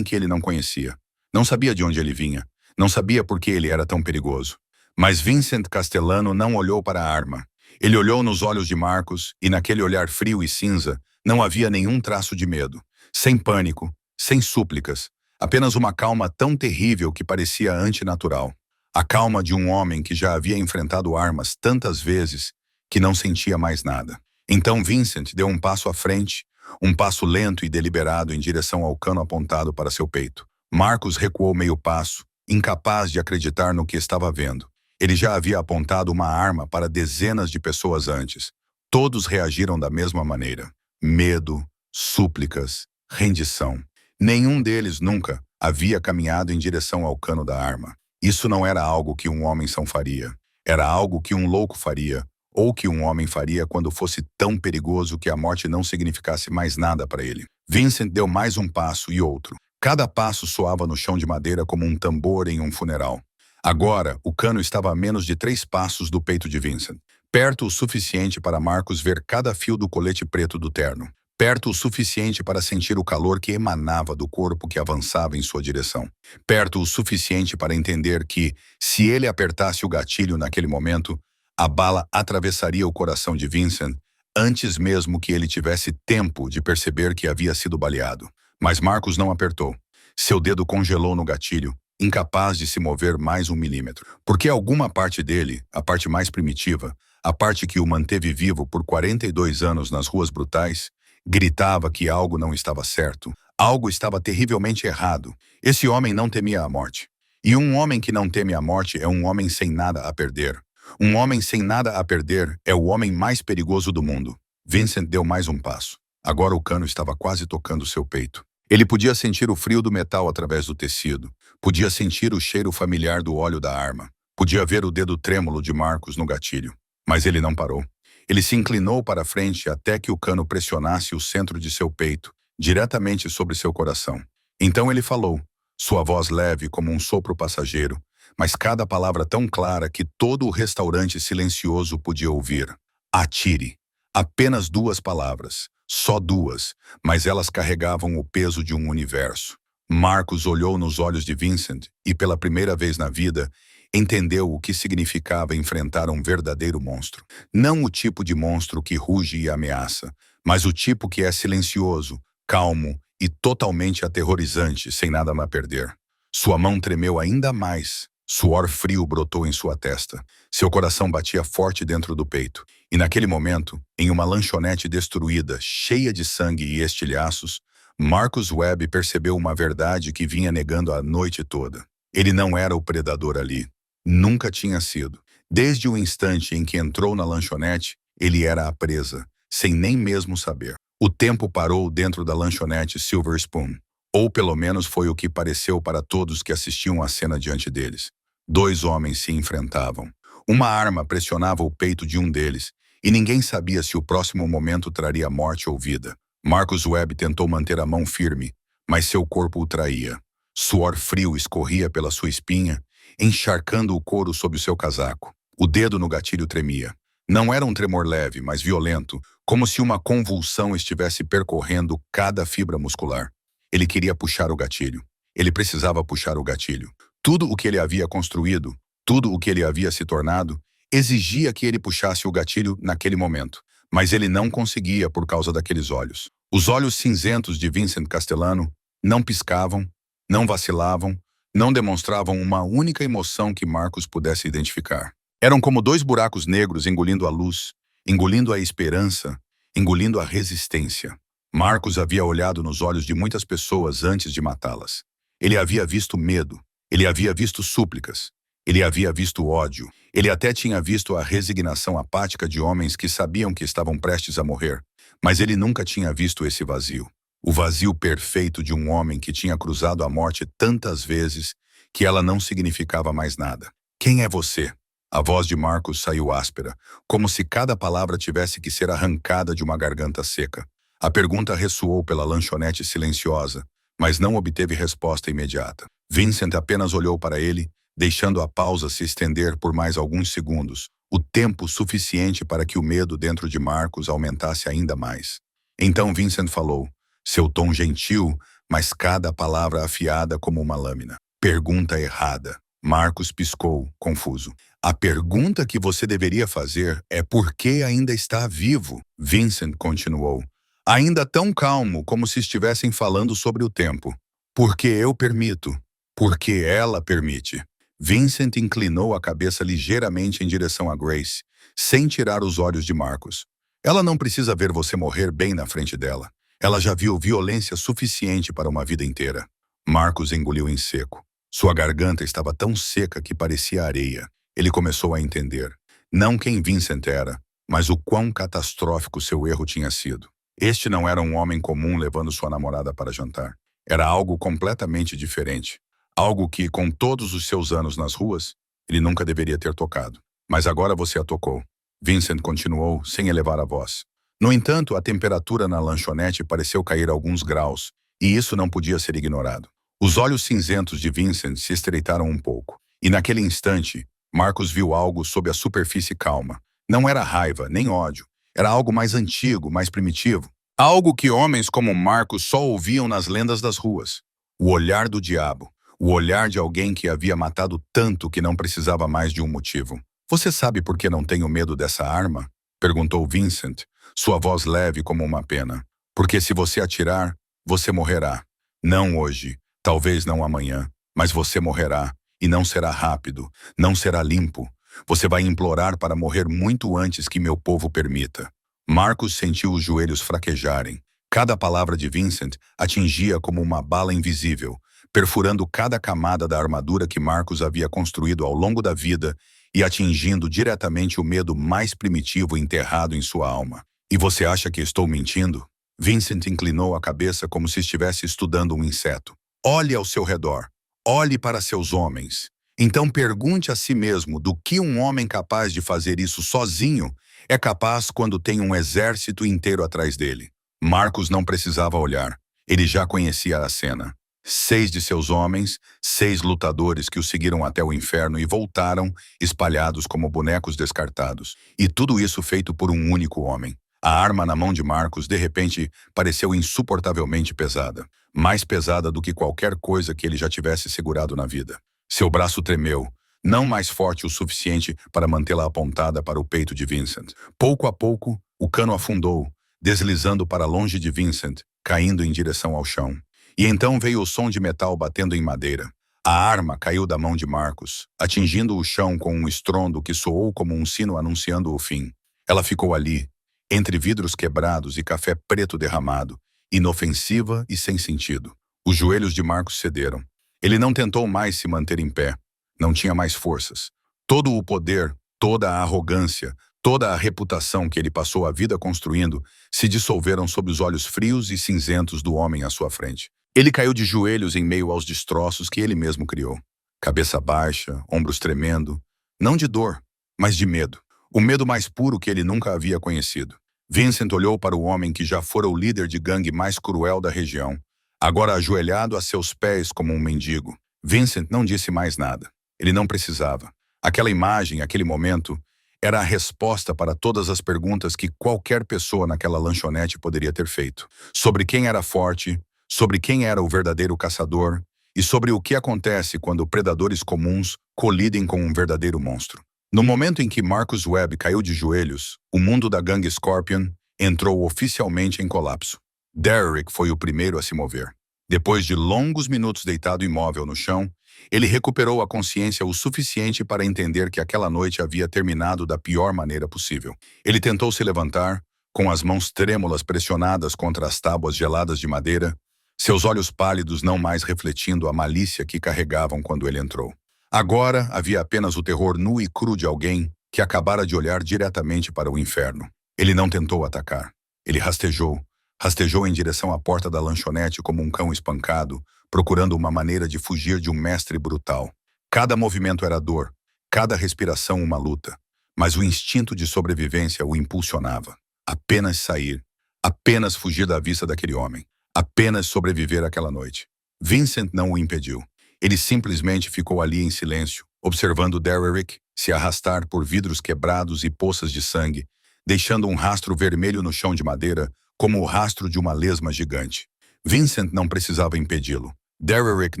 que ele não conhecia. Não sabia de onde ele vinha, não sabia por que ele era tão perigoso. Mas Vincent Castellano não olhou para a arma. Ele olhou nos olhos de Marcos e naquele olhar frio e cinza não havia nenhum traço de medo. Sem pânico, sem súplicas, apenas uma calma tão terrível que parecia antinatural. A calma de um homem que já havia enfrentado armas tantas vezes que não sentia mais nada. Então Vincent deu um passo à frente, um passo lento e deliberado em direção ao cano apontado para seu peito. Marcos recuou meio passo, incapaz de acreditar no que estava vendo. Ele já havia apontado uma arma para dezenas de pessoas antes. Todos reagiram da mesma maneira. Medo, súplicas, rendição. Nenhum deles nunca havia caminhado em direção ao cano da arma. Isso não era algo que um homem são faria. Era algo que um louco faria, ou que um homem faria quando fosse tão perigoso que a morte não significasse mais nada para ele. Vincent deu mais um passo e outro. Cada passo soava no chão de madeira como um tambor em um funeral. Agora, o cano estava a menos de 3 passos do peito de Vincent. Perto o suficiente para Marcos ver cada fio do colete preto do terno. Perto o suficiente para sentir o calor que emanava do corpo que avançava em sua direção. Perto o suficiente para entender que, se ele apertasse o gatilho naquele momento, a bala atravessaria o coração de Vincent antes mesmo que ele tivesse tempo de perceber que havia sido baleado. Mas Marcos não apertou. Seu dedo congelou no gatilho, incapaz de se mover mais 1 milímetro. Porque alguma parte dele, a parte mais primitiva, a parte que o manteve vivo por 42 anos nas ruas brutais, gritava que algo não estava certo. Algo estava terrivelmente errado. Esse homem não temia a morte. E um homem que não teme a morte é um homem sem nada a perder. Um homem sem nada a perder é o homem mais perigoso do mundo. Vincent deu mais um passo. Agora o cano estava quase tocando seu peito. Ele podia sentir o frio do metal através do tecido. Podia sentir o cheiro familiar do óleo da arma. Podia ver o dedo trêmulo de Marcos no gatilho. Mas ele não parou. Ele se inclinou para frente até que o cano pressionasse o centro de seu peito, diretamente sobre seu coração. Então ele falou, sua voz leve como um sopro passageiro, mas cada palavra tão clara que todo o restaurante silencioso podia ouvir. Atire. Apenas 2 palavras. Só 2, mas elas carregavam o peso de um universo. Marcos olhou nos olhos de Vincent e, pela primeira vez na vida, entendeu o que significava enfrentar um verdadeiro monstro. Não o tipo de monstro que ruge e ameaça, mas o tipo que é silencioso, calmo e totalmente aterrorizante, sem nada a perder. Sua mão tremeu ainda mais. Suor frio brotou em sua testa. Seu coração batia forte dentro do peito. E naquele momento, em uma lanchonete destruída, cheia de sangue e estilhaços, Marcus Webb percebeu uma verdade que vinha negando a noite toda. Ele não era o predador ali. Nunca tinha sido. Desde o instante em que entrou na lanchonete, ele era a presa, sem nem mesmo saber. O tempo parou dentro da lanchonete Silver Spoon. Ou pelo menos foi o que pareceu para todos que assistiam à cena diante deles. 2 homens se enfrentavam. Uma arma pressionava o peito de um deles, e ninguém sabia se o próximo momento traria morte ou vida. Marcus Webb tentou manter a mão firme, mas seu corpo o traía. Suor frio escorria pela sua espinha, encharcando o couro sob o seu casaco. O dedo no gatilho tremia. Não era um tremor leve, mas violento, como se uma convulsão estivesse percorrendo cada fibra muscular. Ele queria puxar o gatilho. Ele precisava puxar o gatilho. Tudo o que ele havia construído, tudo o que ele havia se tornado, exigia que ele puxasse o gatilho naquele momento. Mas ele não conseguia por causa daqueles olhos. Os olhos cinzentos de Vincent Castellano não piscavam, não vacilavam, não demonstravam uma única emoção que Marcos pudesse identificar. Eram como 2 buracos negros engolindo a luz, engolindo a esperança, engolindo a resistência. Marcos havia olhado nos olhos de muitas pessoas antes de matá-las. Ele havia visto medo, ele havia visto súplicas, ele havia visto ódio, ele até tinha visto a resignação apática de homens que sabiam que estavam prestes a morrer, mas ele nunca tinha visto esse vazio. O vazio perfeito de um homem que tinha cruzado a morte tantas vezes que ela não significava mais nada. Quem é você? A voz de Marcos saiu áspera, como se cada palavra tivesse que ser arrancada de uma garganta seca. A pergunta ressoou pela lanchonete silenciosa, mas não obteve resposta imediata. Vincent apenas olhou para ele, deixando a pausa se estender por mais alguns segundos, o tempo suficiente para que o medo dentro de Marcos aumentasse ainda mais. Então Vincent falou, Seu tom gentil, mas cada palavra afiada como uma lâmina. Pergunta errada. Marcos piscou, confuso. A pergunta que você deveria fazer é por que ainda está vivo, Vincent continuou. Ainda tão calmo como se estivessem falando sobre o tempo. Porque eu permito. Porque ela permite. Vincent inclinou a cabeça ligeiramente em direção a Grace, sem tirar os olhos de Marcos. Ela não precisa ver você morrer bem na frente dela. Ela já viu violência suficiente para uma vida inteira. Marcos engoliu em seco. Sua garganta estava tão seca que parecia areia. Ele começou a entender. Não quem Vincent era, mas o quão catastrófico seu erro tinha sido. Este não era um homem comum levando sua namorada para jantar. Era algo completamente diferente. Algo que, com todos os seus anos nas ruas, ele nunca deveria ter tocado. Mas agora você a tocou. Vincent continuou, sem elevar a voz. No entanto, a temperatura na lanchonete pareceu cair alguns graus, e isso não podia ser ignorado. Os olhos cinzentos de Vincent se estreitaram um pouco, e naquele instante, Marcos viu algo sob a superfície calma. Não era raiva, nem ódio. Era algo mais antigo, mais primitivo. Algo que homens como Marcos só ouviam nas lendas das ruas. O olhar do diabo. O olhar de alguém que havia matado tanto que não precisava mais de um motivo. Você sabe por que não tenho medo dessa arma? Perguntou Vincent, sua voz leve como uma pena. Porque se você atirar, você morrerá. Não hoje, talvez não amanhã, mas você morrerá. E não será rápido, não será limpo. Você vai implorar para morrer muito antes que meu povo permita. Marcos sentiu os joelhos fraquejarem. Cada palavra de Vincent atingia como uma bala invisível, perfurando cada camada da armadura que Marcos havia construído ao longo da vida e atingindo diretamente o medo mais primitivo enterrado em sua alma. E você acha que estou mentindo? Vincent inclinou a cabeça como se estivesse estudando um inseto. Olhe ao seu redor. Olhe para seus homens. Então pergunte a si mesmo do que um homem capaz de fazer isso sozinho é capaz quando tem um exército inteiro atrás dele. Marcos não precisava olhar. Ele já conhecia a cena. 6 de seus homens, 6 lutadores que o seguiram até o inferno e voltaram, espalhados como bonecos descartados. E tudo isso feito por um único homem. A arma na mão de Marcos, de repente, pareceu insuportavelmente pesada. Mais pesada do que qualquer coisa que ele já tivesse segurado na vida. Seu braço tremeu, não mais forte o suficiente para mantê-la apontada para o peito de Vincent. Pouco a pouco, o cano afundou, deslizando para longe de Vincent, caindo em direção ao chão. E então veio o som de metal batendo em madeira. A arma caiu da mão de Marcos, atingindo o chão com um estrondo que soou como um sino anunciando o fim. Ela ficou ali, entre vidros quebrados e café preto derramado, inofensiva e sem sentido. Os joelhos de Marcos cederam. Ele não tentou mais se manter em pé. Não tinha mais forças. Todo o poder, toda a arrogância, toda a reputação que ele passou a vida construindo se dissolveram sob os olhos frios e cinzentos do homem à sua frente. Ele caiu de joelhos em meio aos destroços que ele mesmo criou. Cabeça baixa, ombros tremendo. Não de dor, mas de medo. O medo mais puro que ele nunca havia conhecido. Vincent olhou para o homem que já fora o líder de gangue mais cruel da região, agora ajoelhado a seus pés como um mendigo. Vincent não disse mais nada. Ele não precisava. Aquela imagem, aquele momento, era a resposta para todas as perguntas que qualquer pessoa naquela lanchonete poderia ter feito. Sobre quem era forte, sobre quem era o verdadeiro caçador e sobre o que acontece quando predadores comuns colidem com um verdadeiro monstro. No momento em que Marcus Webb caiu de joelhos, o mundo da gangue Scorpion entrou oficialmente em colapso. Derrick foi o primeiro a se mover. Depois de longos minutos deitado imóvel no chão, ele recuperou a consciência o suficiente para entender que aquela noite havia terminado da pior maneira possível. Ele tentou se levantar, com as mãos trêmulas pressionadas contra as tábuas geladas de madeira, seus olhos pálidos não mais refletindo a malícia que carregavam quando ele entrou. Agora havia apenas o terror nu e cru de alguém que acabara de olhar diretamente para o inferno. Ele não tentou atacar. Ele rastejou em direção à porta da lanchonete como um cão espancado, procurando uma maneira de fugir de um mestre brutal. Cada movimento era dor, cada respiração uma luta, mas o instinto de sobrevivência o impulsionava. Apenas sair, apenas fugir da vista daquele homem, apenas sobreviver àquela noite. Vincent não o impediu. Ele simplesmente ficou ali em silêncio, observando Derrick se arrastar por vidros quebrados e poças de sangue, deixando um rastro vermelho no chão de madeira, como o rastro de uma lesma gigante. Vincent não precisava impedi-lo. Derrick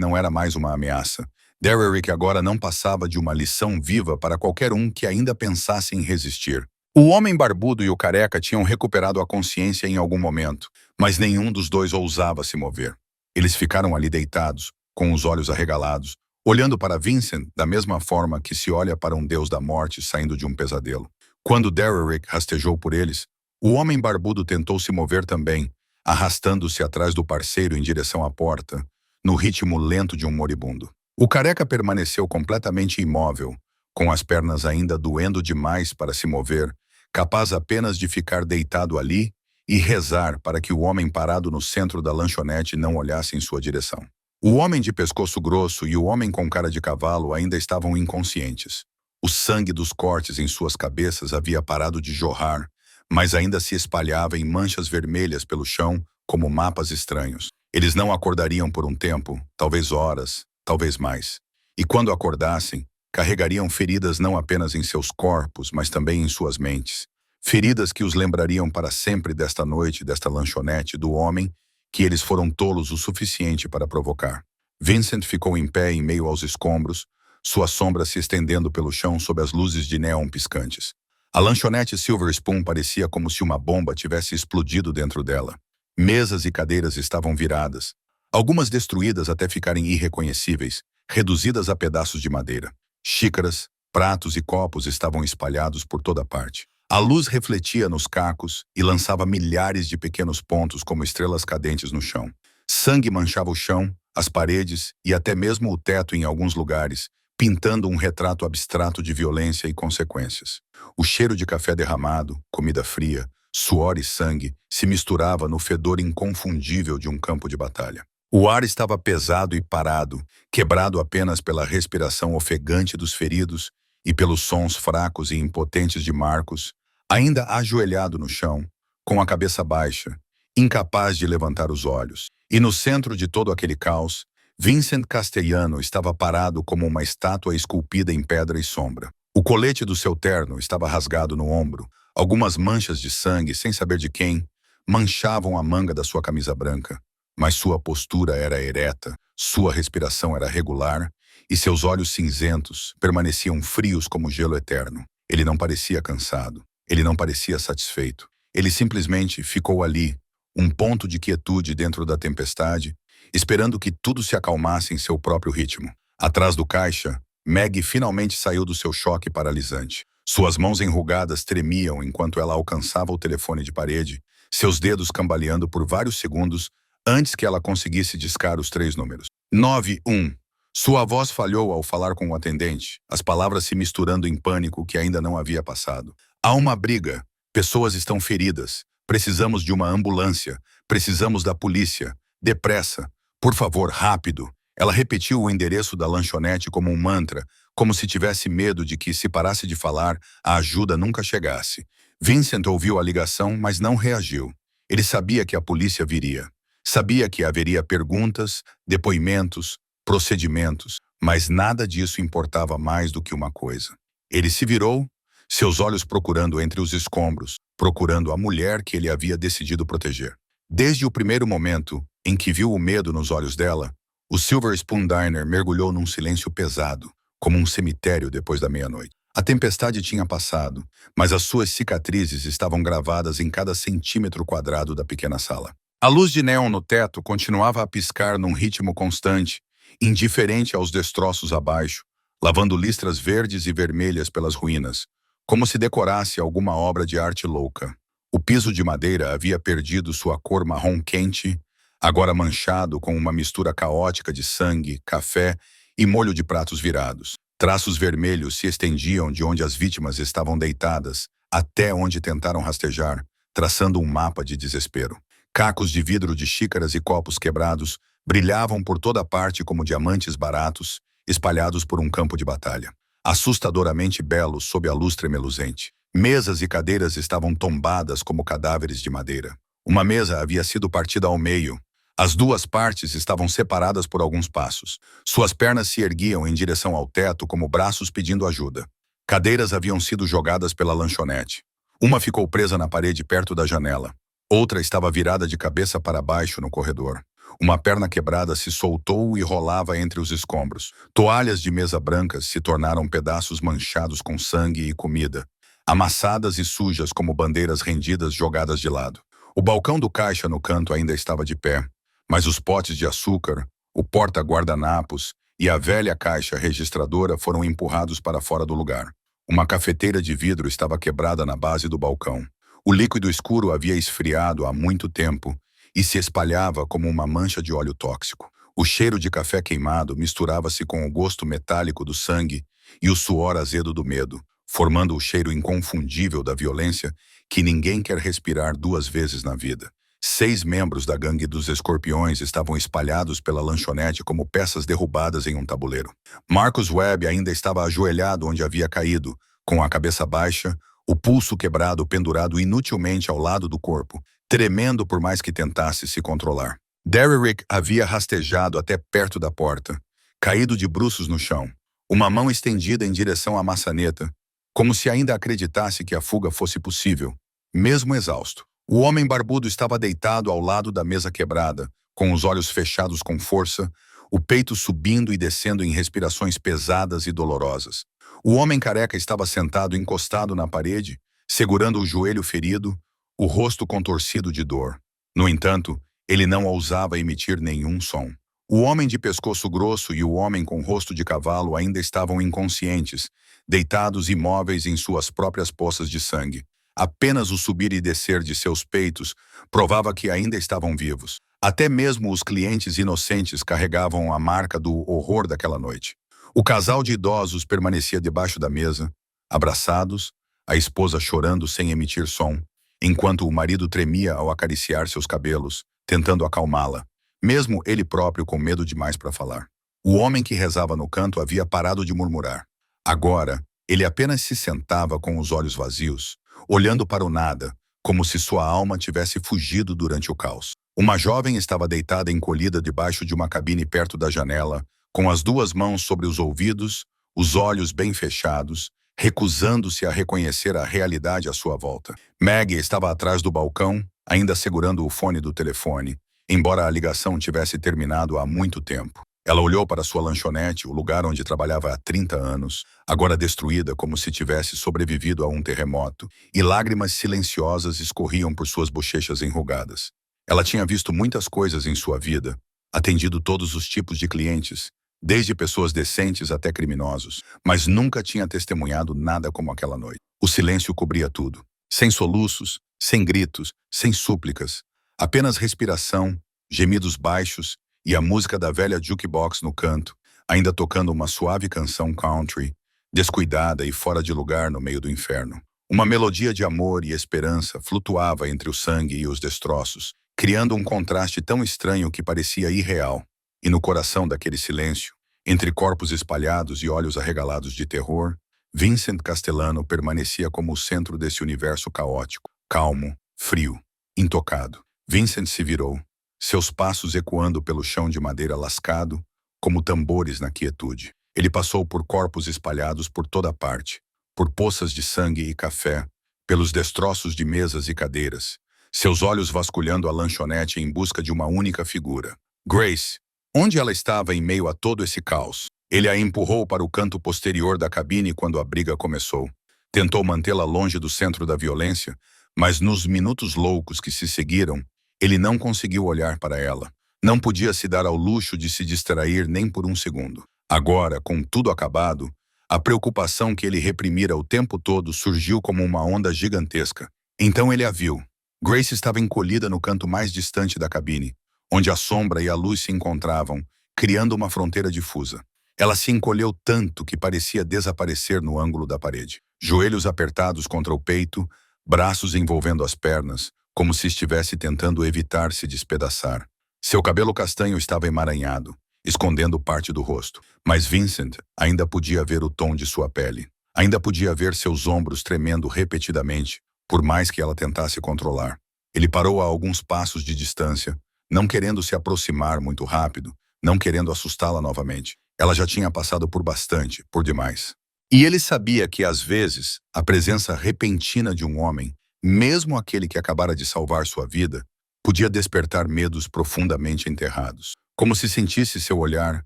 não era mais uma ameaça. Derrick agora não passava de uma lição viva para qualquer um que ainda pensasse em resistir. O homem barbudo e o careca tinham recuperado a consciência em algum momento, mas nenhum dos dois ousava se mover. Eles ficaram ali deitados, com os olhos arregalados, olhando para Vincent da mesma forma que se olha para um deus da morte saindo de um pesadelo. Quando Derrick rastejou por eles, o homem barbudo tentou se mover também, arrastando-se atrás do parceiro em direção à porta, no ritmo lento de um moribundo. O careca permaneceu completamente imóvel, com as pernas ainda doendo demais para se mover, capaz apenas de ficar deitado ali e rezar para que o homem parado no centro da lanchonete não olhasse em sua direção. O homem de pescoço grosso e o homem com cara de cavalo ainda estavam inconscientes. O sangue dos cortes em suas cabeças havia parado de jorrar, mas ainda se espalhava em manchas vermelhas pelo chão como mapas estranhos. Eles não acordariam por um tempo, talvez horas, talvez mais. E quando acordassem, carregariam feridas não apenas em seus corpos, mas também em suas mentes. Feridas que os lembrariam para sempre desta noite, desta lanchonete, do homem que eles foram tolos o suficiente para provocar. Vincent ficou em pé em meio aos escombros, sua sombra se estendendo pelo chão sob as luzes de néon piscantes. A lanchonete Silver Spoon parecia como se uma bomba tivesse explodido dentro dela. Mesas e cadeiras estavam viradas, algumas destruídas até ficarem irreconhecíveis, reduzidas a pedaços de madeira. Xícaras, pratos e copos estavam espalhados por toda parte. A luz refletia nos cacos e lançava milhares de pequenos pontos como estrelas cadentes no chão. Sangue manchava o chão, as paredes e até mesmo o teto em alguns lugares, pintando um retrato abstrato de violência e consequências. O cheiro de café derramado, comida fria, suor e sangue se misturava no fedor inconfundível de um campo de batalha. O ar estava pesado e parado, quebrado apenas pela respiração ofegante dos feridos e pelos sons fracos e impotentes de Marcos, ainda ajoelhado no chão, com a cabeça baixa, incapaz de levantar os olhos. E no centro de todo aquele caos, Vincent Castellano estava parado como uma estátua esculpida em pedra e sombra. O colete do seu terno estava rasgado no ombro. Algumas manchas de sangue, sem saber de quem, manchavam a manga da sua camisa branca. Mas sua postura era ereta, sua respiração era regular e seus olhos cinzentos permaneciam frios como gelo eterno. Ele não parecia cansado. Ele não parecia satisfeito. Ele simplesmente ficou ali, um ponto de quietude dentro da tempestade, esperando que tudo se acalmasse em seu próprio ritmo. Atrás do caixa, Maggie finalmente saiu do seu choque paralisante. Suas mãos enrugadas tremiam enquanto ela alcançava o telefone de parede, seus dedos cambaleando por vários segundos antes que ela conseguisse discar os 3 números. 91. Sua voz falhou ao falar com o atendente, as palavras se misturando em pânico que ainda não havia passado. Há uma briga. Pessoas estão feridas. Precisamos de uma ambulância. Precisamos da polícia. Depressa. Por favor, rápido. Ela repetiu o endereço da lanchonete como um mantra, como se tivesse medo de que, se parasse de falar, a ajuda nunca chegasse. Vincent ouviu a ligação, mas não reagiu. Ele sabia que a polícia viria. Sabia que haveria perguntas, depoimentos, procedimentos, mas nada disso importava mais do que uma coisa. Ele se virou, seus olhos procurando entre os escombros, procurando a mulher que ele havia decidido proteger. Desde o primeiro momento em que viu o medo nos olhos dela, o Silver Spoon Diner mergulhou num silêncio pesado, como um cemitério depois da meia-noite. A tempestade tinha passado, mas as suas cicatrizes estavam gravadas em cada centímetro quadrado da pequena sala. A luz de néon no teto continuava a piscar num ritmo constante, indiferente aos destroços abaixo, lavando listras verdes e vermelhas pelas ruínas, como se decorasse alguma obra de arte louca. O piso de madeira havia perdido sua cor marrom quente, agora manchado com uma mistura caótica de sangue, café e molho de pratos virados. Traços vermelhos se estendiam de onde as vítimas estavam deitadas até onde tentaram rastejar, traçando um mapa de desespero. Cacos de vidro de xícaras e copos quebrados brilhavam por toda parte como diamantes baratos, espalhados por um campo de batalha. Assustadoramente belos sob a luz tremeluzente. Mesas e cadeiras estavam tombadas como cadáveres de madeira. Uma mesa havia sido partida ao meio. As duas partes estavam separadas por alguns passos. Suas pernas se erguiam em direção ao teto como braços pedindo ajuda. Cadeiras haviam sido jogadas pela lanchonete. Uma ficou presa na parede perto da janela. Outra estava virada de cabeça para baixo no corredor. Uma perna quebrada se soltou e rolava entre os escombros. Toalhas de mesa brancas se tornaram pedaços manchados com sangue e comida, amassadas e sujas como bandeiras rendidas jogadas de lado. O balcão do caixa no canto ainda estava de pé, mas os potes de açúcar, o porta-guardanapos e a velha caixa registradora foram empurrados para fora do lugar. Uma cafeteira de vidro estava quebrada na base do balcão. O líquido escuro havia esfriado há muito tempo e se espalhava como uma mancha de óleo tóxico. O cheiro de café queimado misturava-se com o gosto metálico do sangue e o suor azedo do medo, formando o cheiro inconfundível da violência que ninguém quer respirar duas vezes na vida. 6 membros da gangue dos Escorpiões estavam espalhados pela lanchonete como peças derrubadas em um tabuleiro. Marcus Webb ainda estava ajoelhado onde havia caído, com a cabeça baixa, o pulso quebrado pendurado inutilmente ao lado do corpo, tremendo por mais que tentasse se controlar. Derrick havia rastejado até perto da porta, caído de bruços no chão, uma mão estendida em direção à maçaneta, como se ainda acreditasse que a fuga fosse possível, mesmo exausto. O homem barbudo estava deitado ao lado da mesa quebrada, com os olhos fechados com força, o peito subindo e descendo em respirações pesadas e dolorosas. O homem careca estava sentado encostado na parede, segurando o joelho ferido, o rosto contorcido de dor. No entanto, ele não ousava emitir nenhum som. O homem de pescoço grosso e o homem com rosto de cavalo ainda estavam inconscientes, deitados imóveis em suas próprias poças de sangue. Apenas o subir e descer de seus peitos provava que ainda estavam vivos. Até mesmo os clientes inocentes carregavam a marca do horror daquela noite. O casal de idosos permanecia debaixo da mesa, abraçados, a esposa chorando sem emitir som, enquanto o marido tremia ao acariciar seus cabelos, tentando acalmá-la, mesmo ele próprio com medo demais para falar. O homem que rezava no canto havia parado de murmurar. Agora, ele apenas se sentava com os olhos vazios, olhando para o nada, como se sua alma tivesse fugido durante o caos. Uma jovem estava deitada encolhida debaixo de uma cabine perto da janela, com as 2 mãos sobre os ouvidos, os olhos bem fechados, recusando-se a reconhecer a realidade à sua volta. Maggie estava atrás do balcão, ainda segurando o fone do telefone, embora a ligação tivesse terminado há muito tempo. Ela olhou para sua lanchonete, o lugar onde trabalhava há 30 anos, agora destruída como se tivesse sobrevivido a um terremoto, e lágrimas silenciosas escorriam por suas bochechas enrugadas. Ela tinha visto muitas coisas em sua vida, atendido todos os tipos de clientes, desde pessoas decentes até criminosos, mas nunca tinha testemunhado nada como aquela noite. O silêncio cobria tudo, sem soluços, sem gritos, sem súplicas, apenas respiração, gemidos baixos e a música da velha jukebox no canto, ainda tocando uma suave canção country, descuidada e fora de lugar no meio do inferno. Uma melodia de amor e esperança flutuava entre o sangue e os destroços, criando um contraste tão estranho que parecia irreal. E no coração daquele silêncio, entre corpos espalhados e olhos arregalados de terror, Vincent Castellano permanecia como o centro desse universo caótico, calmo, frio, intocado. Vincent se virou, seus passos ecoando pelo chão de madeira lascado, como tambores na quietude. Ele passou por corpos espalhados por toda parte, por poças de sangue e café, pelos destroços de mesas e cadeiras, seus olhos vasculhando a lanchonete em busca de uma única figura. Grace. Onde ela estava em meio a todo esse caos? Ele a empurrou para o canto posterior da cabine quando a briga começou. Tentou mantê-la longe do centro da violência, mas nos minutos loucos que se seguiram, ele não conseguiu olhar para ela. Não podia se dar ao luxo de se distrair nem por um segundo. Agora, com tudo acabado, a preocupação que ele reprimira o tempo todo surgiu como uma onda gigantesca. Então ele a viu. Grace estava encolhida no canto mais distante da cabine, onde a sombra e a luz se encontravam, criando uma fronteira difusa. Ela se encolheu tanto que parecia desaparecer no ângulo da parede. Joelhos apertados contra o peito, braços envolvendo as pernas, como se estivesse tentando evitar se despedaçar. Seu cabelo castanho estava emaranhado, escondendo parte do rosto. Mas Vincent ainda podia ver o tom de sua pele. Ainda podia ver seus ombros tremendo repetidamente, por mais que ela tentasse controlar. Ele parou a alguns passos de distância, não querendo se aproximar muito rápido, não querendo assustá-la novamente. Ela já tinha passado por bastante, por demais. E ele sabia que, às vezes, a presença repentina de um homem, mesmo aquele que acabara de salvar sua vida, Podia despertar medos profundamente enterrados. Como se sentisse seu olhar,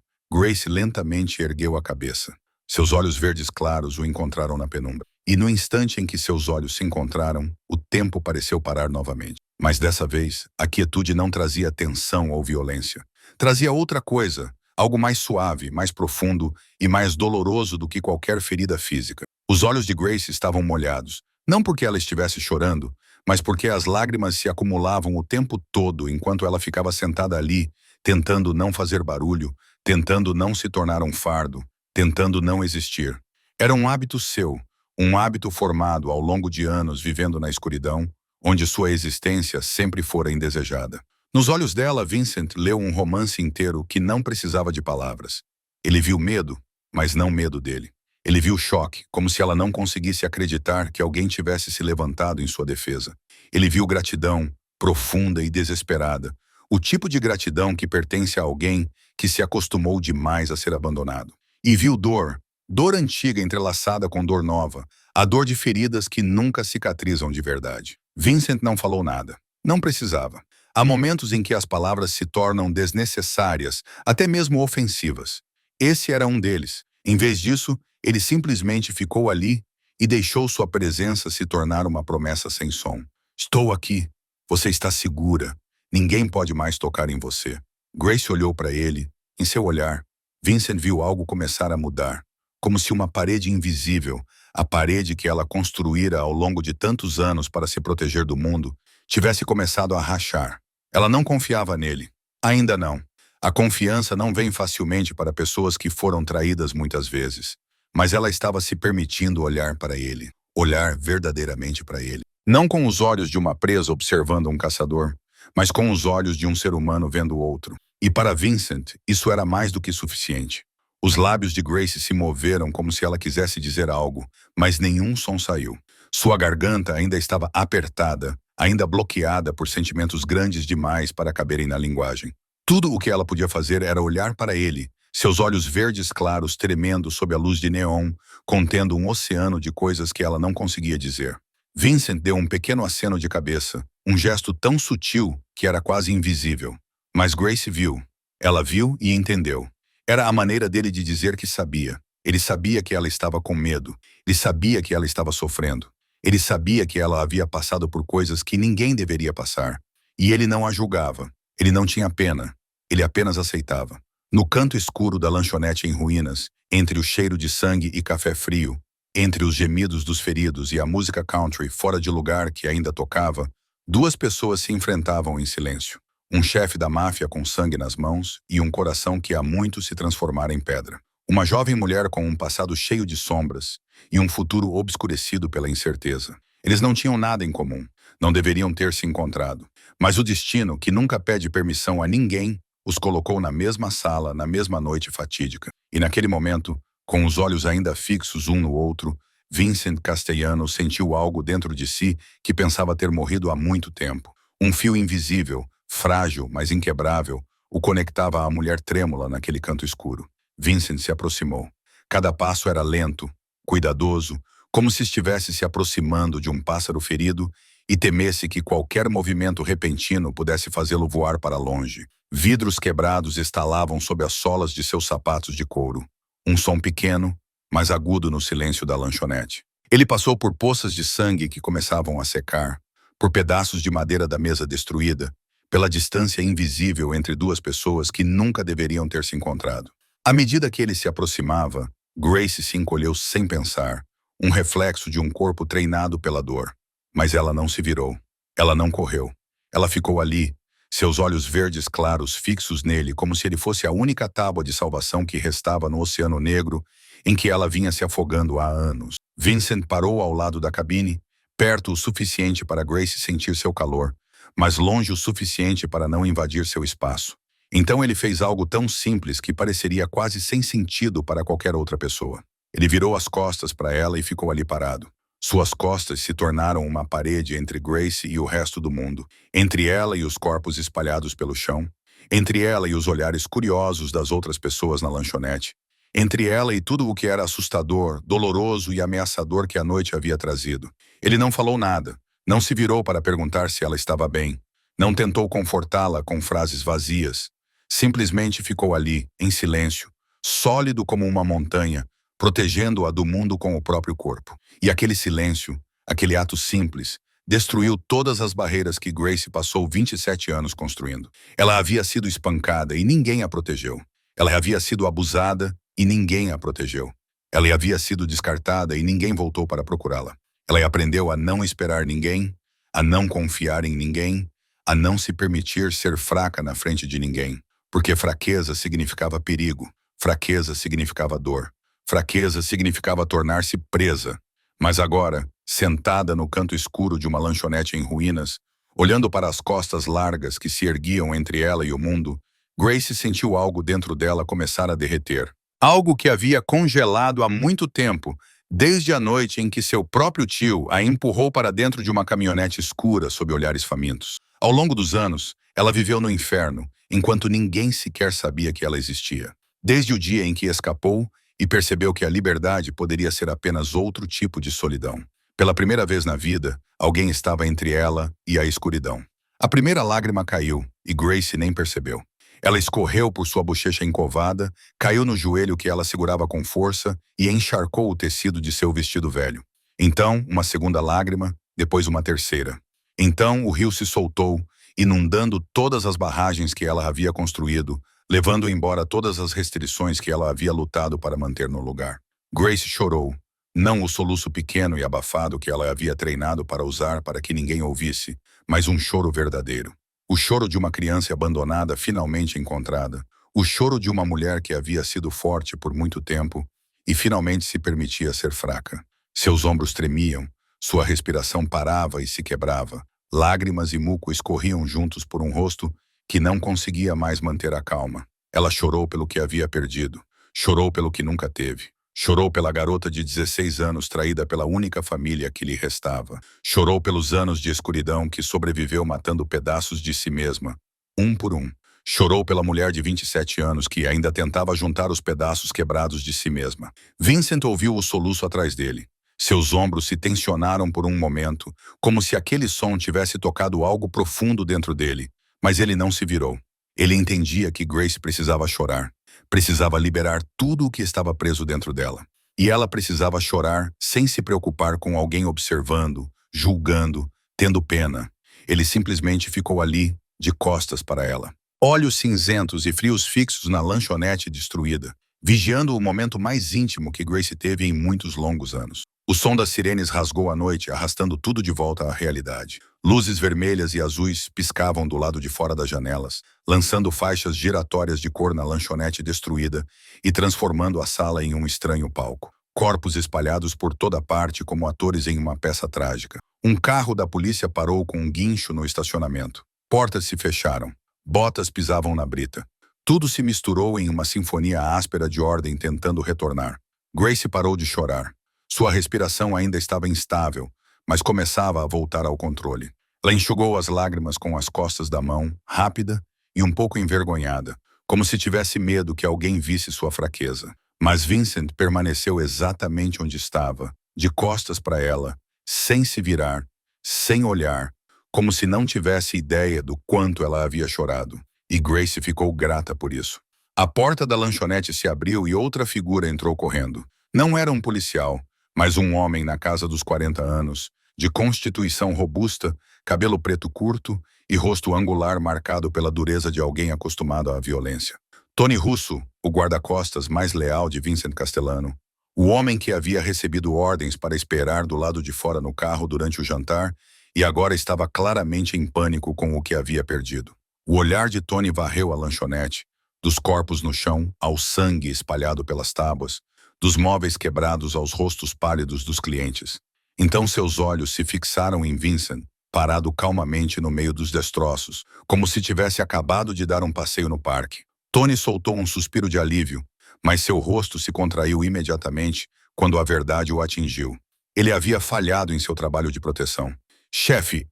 Grace lentamente ergueu a cabeça. Seus olhos verdes claros o encontraram na penumbra. E no instante em que seus olhos se encontraram, o tempo pareceu parar novamente. Mas dessa vez, a quietude não trazia tensão ou violência. Trazia outra coisa, algo mais suave, mais profundo e mais doloroso do que qualquer ferida física. Os olhos de Grace estavam molhados, não porque ela estivesse chorando, mas porque as lágrimas se acumulavam o tempo todo enquanto ela ficava sentada ali, tentando não fazer barulho, tentando não se tornar um fardo, tentando não existir. Era um hábito seu, um hábito formado ao longo de anos vivendo na escuridão, onde sua existência sempre fora indesejada. Nos olhos dela, Vincent leu um romance inteiro que não precisava de palavras. Ele viu medo, mas não medo dele. Ele viu choque, como se ela não conseguisse acreditar que alguém tivesse se levantado em sua defesa. Ele viu gratidão, profunda e desesperada. O tipo de gratidão que pertence a alguém que se acostumou demais a ser abandonado. E viu dor, dor antiga entrelaçada com dor nova, a dor de feridas que nunca cicatrizam de verdade. Vincent não falou nada. Não precisava. Há momentos em que as palavras se tornam desnecessárias, até mesmo ofensivas. Esse era um deles. Em vez disso, ele simplesmente ficou ali e deixou sua presença se tornar uma promessa sem som. Estou aqui. Você está segura. Ninguém pode mais tocar em você. Grace olhou para ele. Em seu olhar, Vincent viu algo começar a mudar, como se uma parede invisível, a parede que ela construíra ao longo de tantos anos para se proteger do mundo, tivesse começado a rachar. Ela não confiava nele. Ainda não. A confiança não vem facilmente para pessoas que foram traídas muitas vezes. Mas ela estava se permitindo olhar para ele. Olhar verdadeiramente para ele. Não com os olhos de uma presa observando um caçador, mas com os olhos de um ser humano vendo o outro. E para Vincent, isso era mais do que suficiente. Os lábios de Grace se moveram como se ela quisesse dizer algo, mas nenhum som saiu. Sua garganta ainda estava apertada, ainda bloqueada por sentimentos grandes demais para caberem na linguagem. Tudo o que ela podia fazer era olhar para ele, seus olhos verdes claros tremendo sob a luz de neon, contendo um oceano de coisas que ela não conseguia dizer. Vincent deu um pequeno aceno de cabeça, um gesto tão sutil que era quase invisível. Mas Grace viu. Ela viu e entendeu. Era a maneira dele de dizer que sabia. Ele sabia que ela estava com medo. Ele sabia que ela estava sofrendo. Ele sabia que ela havia passado por coisas que ninguém deveria passar. E ele não a julgava. Ele não tinha pena. Ele apenas aceitava. No canto escuro da lanchonete em ruínas, entre o cheiro de sangue e café frio, entre os gemidos dos feridos e a música country fora de lugar que ainda tocava, duas pessoas se enfrentavam em silêncio. Um chefe da máfia com sangue nas mãos e um coração que há muito se transformara em pedra. Uma jovem mulher com um passado cheio de sombras e um futuro obscurecido pela incerteza. Eles não tinham nada em comum, não deveriam ter se encontrado. Mas o destino, que nunca pede permissão a ninguém, os colocou na mesma sala, na mesma noite fatídica. E naquele momento, com os olhos ainda fixos um no outro, Vincent Castellano sentiu algo dentro de si que pensava ter morrido há muito tempo. Um fio invisível, frágil, mas inquebrável, o conectava à mulher trêmula naquele canto escuro. Vincent se aproximou. Cada passo era lento, cuidadoso, como se estivesse se aproximando de um pássaro ferido e temesse que qualquer movimento repentino pudesse fazê-lo voar para longe. Vidros quebrados estalavam sob as solas de seus sapatos de couro. Um som pequeno, mas agudo no silêncio da lanchonete. Ele passou por poças de sangue que começavam a secar, por pedaços de madeira da mesa destruída, pela distância invisível entre duas pessoas que nunca deveriam ter se encontrado. À medida que ele se aproximava, Grace se encolheu sem pensar, um reflexo de um corpo treinado pela dor. Mas ela não se virou. Ela não correu. Ela ficou ali, seus olhos verdes claros fixos nele como se ele fosse a única tábua de salvação que restava no Oceano Negro em que ela vinha se afogando há anos. Vincent parou ao lado da cabine, perto o suficiente para Grace sentir seu calor, mas longe o suficiente para não invadir seu espaço. Então ele fez algo tão simples que pareceria quase sem sentido para qualquer outra pessoa. Ele virou as costas para ela e ficou ali parado. Suas costas se tornaram uma parede entre Grace e o resto do mundo, entre ela e os corpos espalhados pelo chão, entre ela e os olhares curiosos das outras pessoas na lanchonete, entre ela e tudo o que era assustador, doloroso e ameaçador que a noite havia trazido. Ele não falou nada, não se virou para perguntar se ela estava bem, Não tentou confortá-la com frases vazias. Simplesmente ficou ali, em silêncio, sólido como uma montanha, protegendo-a do mundo com o próprio corpo. E aquele silêncio, aquele ato simples, destruiu todas as barreiras que Grace passou 27 anos construindo. Ela havia sido espancada e ninguém a protegeu. Ela havia sido abusada e ninguém a protegeu. Ela havia sido descartada e ninguém voltou para procurá-la. Ela aprendeu a não esperar ninguém, a não confiar em ninguém, a não se permitir ser fraca na frente de ninguém, porque fraqueza significava perigo, fraqueza significava dor, fraqueza significava tornar-se presa. Mas agora, sentada no canto escuro de uma lanchonete em ruínas, olhando para as costas largas que se erguiam entre ela e o mundo, Grace sentiu algo dentro dela começar a derreter. Algo que havia congelado há muito tempo, desde a noite em que seu próprio tio a empurrou para dentro de uma caminhonete escura sob olhares famintos. Ao longo dos anos, ela viveu no inferno, enquanto ninguém sequer sabia que ela existia. Desde o dia em que escapou e percebeu que a liberdade poderia ser apenas outro tipo de solidão. Pela primeira vez na vida, alguém estava entre ela e a escuridão. A primeira lágrima caiu, e Grace nem percebeu. Ela escorreu por sua bochecha encovada, caiu no joelho que ela segurava com força e encharcou o tecido de seu vestido velho. Então, uma segunda lágrima, depois uma terceira. Então, o rio se soltou, inundando todas as barragens que ela havia construído, levando embora todas as restrições que ela havia lutado para manter no lugar. Grace chorou, não o soluço pequeno e abafado que ela havia treinado para usar para que ninguém ouvisse, mas um choro verdadeiro. O choro de uma criança abandonada finalmente encontrada, o choro de uma mulher que havia sido forte por muito tempo e finalmente se permitia ser fraca. Seus ombros tremiam, sua respiração parava e se quebrava. Lágrimas e muco escorriam juntos por um rosto que não conseguia mais manter a calma. Ela chorou pelo que havia perdido, chorou pelo que nunca teve. Chorou pela garota de 16 anos traída pela única família que lhe restava. Chorou pelos anos de escuridão que sobreviveu matando pedaços de si mesma, um por um. Chorou pela mulher de 27 anos que ainda tentava juntar os pedaços quebrados de si mesma. Vincent ouviu o soluço atrás dele. Seus ombros se tensionaram por um momento, como se aquele som tivesse tocado algo profundo dentro dele. Mas ele não se virou. Ele entendia que Grace precisava chorar. Precisava liberar tudo o que estava preso dentro dela. E ela precisava chorar sem se preocupar com alguém observando, julgando, tendo pena. Ele simplesmente ficou ali, de costas para ela. Olhos cinzentos e frios fixos na lanchonete destruída, vigiando o momento mais íntimo que Grace teve em muitos longos anos. O som das sirenes rasgou a noite, arrastando tudo de volta à realidade. Luzes vermelhas e azuis piscavam do lado de fora das janelas, lançando faixas giratórias de cor na lanchonete destruída e transformando a sala em um estranho palco. Corpos espalhados por toda parte como atores em uma peça trágica. Um carro da polícia parou com um guincho no estacionamento. Portas se fecharam. Botas pisavam na brita. Tudo se misturou em uma sinfonia áspera de ordem tentando retornar. Grace parou de chorar. Sua respiração ainda estava instável, mas começava a voltar ao controle. Ela enxugou as lágrimas com as costas da mão, rápida e um pouco envergonhada, como se tivesse medo que alguém visse sua fraqueza. Mas Vincent permaneceu exatamente onde estava, de costas para ela, sem se virar, sem olhar, como se não tivesse ideia do quanto ela havia chorado. E Grace ficou grata por isso. A porta da lanchonete se abriu e outra figura entrou correndo. Não era um policial, mas um homem na casa dos 40 anos, de constituição robusta, cabelo preto curto e rosto angular marcado pela dureza de alguém acostumado à violência. Tony Russo, o guarda-costas mais leal de Vincent Castellano, o homem que havia recebido ordens para esperar do lado de fora no carro durante o jantar e agora estava claramente em pânico com o que havia perdido. O olhar de Tony varreu a lanchonete, dos corpos no chão ao sangue espalhado pelas tábuas, dos móveis quebrados aos rostos pálidos dos clientes. Então seus olhos se fixaram em Vincent, parado calmamente no meio dos destroços, como se tivesse acabado de dar um passeio no parque. Tony soltou um suspiro de alívio, mas seu rosto se contraiu imediatamente quando a verdade o atingiu. Ele havia falhado em seu trabalho de proteção. Chefe,